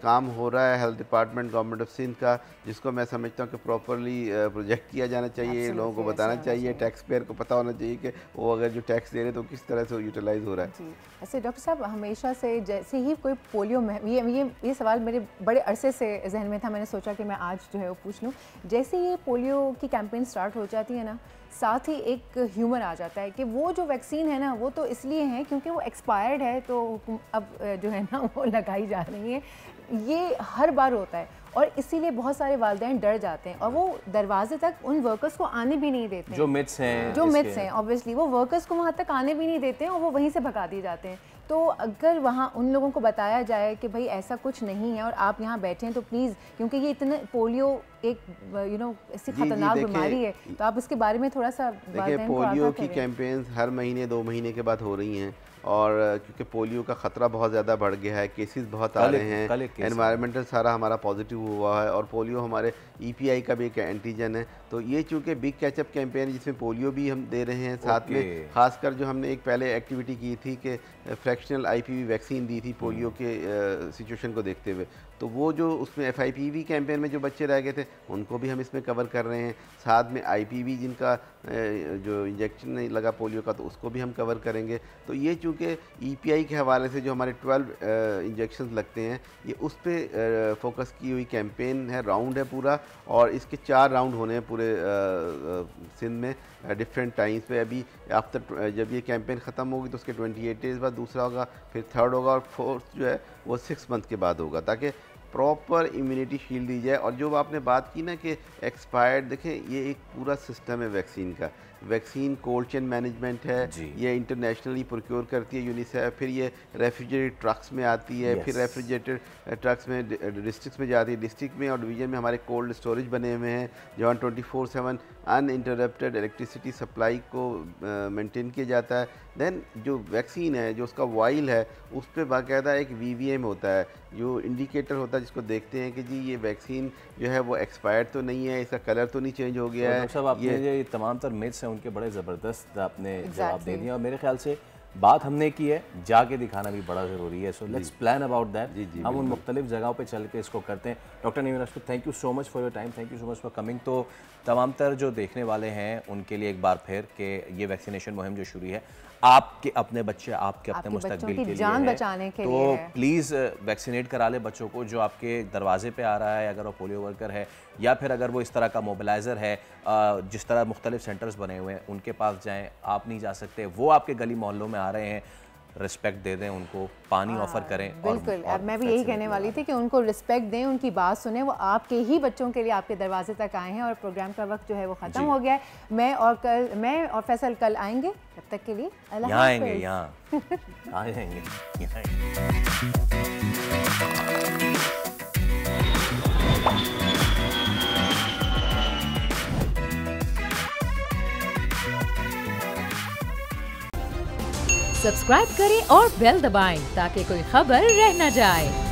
काम हो रहा है health department government of Sindh का, जिसको मैं समझता हूँ कि प्रॉपरली प्रोजेक्ट किया जाना चाहिए, लोगों को बताना चाहिए, टैक्स पेयर को पता होना चाहिए कि वो अगर जो टैक्स दे रहे हैं तो किस तरह से वो यूटिलाइज हो रहा है। जी, ऐसे डॉक्टर साहब हमेशा से जैसे ही कोई पोलियो में ये सवाल मेरे बड़े अरसे से जहन में था, मैंने सोचा कि मैं आज जो है वो पूछ लूँ। जैसे ये पोलियो की कैंपेन स्टार्ट हो जाती है ना, साथ ही एक ह्यूमर आ जाता है कि वो जो वैक्सीन है ना वो तो इसलिए है क्योंकि वो एक्सपायर्ड है, तो अब जो है ना वो लगाई जा रही है। ये हर बार होता है और इसीलिए बहुत सारे वालिदैन डर जाते हैं और वो दरवाजे तक उन वर्कर्स को आने भी नहीं देते हैं। जो मिथ्स हैं ऑब्वियसली वो वर्कर्स को वहाँ तक आने भी नहीं देते हैं और वो वहीं से भगा दिए जाते हैं। तो अगर वहाँ उन लोगों को बताया जाए कि भाई ऐसा कुछ नहीं है और आप यहाँ बैठे हैं तो प्लीज़, क्योंकि ये इतने पोलियो एक ऐसी खतरनाक बीमारी है, तो आप इसके बारे में थोड़ा सा देखिए। पोलियो की कैंपेन्स हर महीने 2 महीने के बाद हो रही हैं और क्योंकि पोलियो का ख़तरा बहुत ज़्यादा बढ़ गया है, केसेस बहुत आ रहे हैं, एनवायरमेंटल सारा हमारा पॉजिटिव हुआ है और पोलियो हमारे EPI का भी एक एंटीजन है। तो ये चूँकि बिग कैचअप कैंपेन जिसमें पोलियो भी हम दे रहे हैं, साथ में ख़ासकर जो हमने एक पहले एक्टिविटी की थी कि फ्रैक्शनल IPV वैक्सीन दी थी पोलियो के सिचुएशन को देखते हुए, तो वो जो उसमें FIPV कैंपेन में जो बच्चे रह गए थे उनको भी हम इसमें कवर कर रहे हैं। साथ में IPV जिनका जो इंजेक्शन नहीं लगा पोलियो का, तो उसको भी हम कवर करेंगे। तो ये चूँकि EPI के हवाले से जो हमारे 12 इंजेक्शन लगते हैं, ये उस पर फोकस की हुई कैंपेन है, राउंड है पूरा, और इसके 4 राउंड होने हैं पूरे सिंध में डिफरेंट टाइम्स पे। अभी आफ्टर जब ये कैंपेन ख़त्म होगी तो उसके 28 डेज़ बाद दूसरा होगा, फिर 3rd होगा और 4th जो है वो 6 मंथ के बाद होगा, ताकि प्रॉपर इम्यूनिटी शील्ड दी जाए। और जो आपने बात की ना कि एक्सपायर्ड, देखें ये एक पूरा सिस्टम है वैक्सीन का। वैक्सीन कोल्ड चेन मैनेजमेंट है, ये इंटरनेशनली प्रोक्योर करती है यूनिसेफ, फिर ये रेफ्रिजरेटेड ट्रक्स में आती है, फिर रेफ्रिजरेटेड ट्रक्स में डिस्ट्रिक्ट्स में जाती है, डिस्ट्रिक्ट में और डिवीज़न में हमारे कोल्ड स्टोरेज बने हुए हैं जहाँ 24/7 अनइंटरप्टेड इलेक्ट्रिसिटी सप्लाई को मेंटेन किया जाता है। देन जो वैक्सीन है, जो उसका वाइल है, उस पर बाकायदा एक VVM होता है, जो इंडिकेटर होता है जिसको देखते हैं कि जी ये वैक्सीन जो है वो एक्सपायर्ड तो नहीं है, इसका कलर तो नहीं चेंज हो गया है। सब आपने ये तमाम तर मिथ्स हैं उनके बड़े ज़बरदस्त आपने जवाब दे दिया और मेरे ख्याल से बात हमने की है, जाके दिखाना भी बड़ा ज़रूरी है। So let's plan about that. हम उन मुख्तलिफ जगहों पे चल के इसको करते हैं। Doctor Naeem Rajput, thank you so much for your time, thank you so much for coming. तो तमाम तर जो देखने वाले हैं उनके लिए एक बार फिर कि ये वैक्सीनेशन मुहिम जो शुरू है आपके अपने बच्चे, आपके अपने मुस्तकबिल के लिए जान है, बचाने के तो लिए प्लीज़ वैक्सीनेट करा ले बच्चों को जो आपके दरवाजे पे आ रहा है, अगर वो पोलियो वर्कर है या फिर अगर वो इस तरह का मोबिलाइज़र है, जिस तरह मुख्तलिफ सेंटर्स बने हुए हैं उनके पास जाएँ। आप नहीं जा सकते, वो आपके गली मोहल्लों में आ रहे हैं, रिस्पेक्ट दे दें उनको, पानी ऑफर करें। बिल्कुल, और मैं भी यही कहने वाली थी कि उनको रिस्पेक्ट दें, उनकी बात सुने, वो आपके ही बच्चों के लिए आपके दरवाजे तक आए हैं। और प्रोग्राम का वक्त जो है वो ख़त्म हो गया है। मैं और फैसल कल आएंगे, तब तक के लिए अल्लाह यहाँ आएंगे, यहाँ आएंगे। सब्सक्राइब करें और बेल दबाएं ताकि कोई खबर रह न जाए।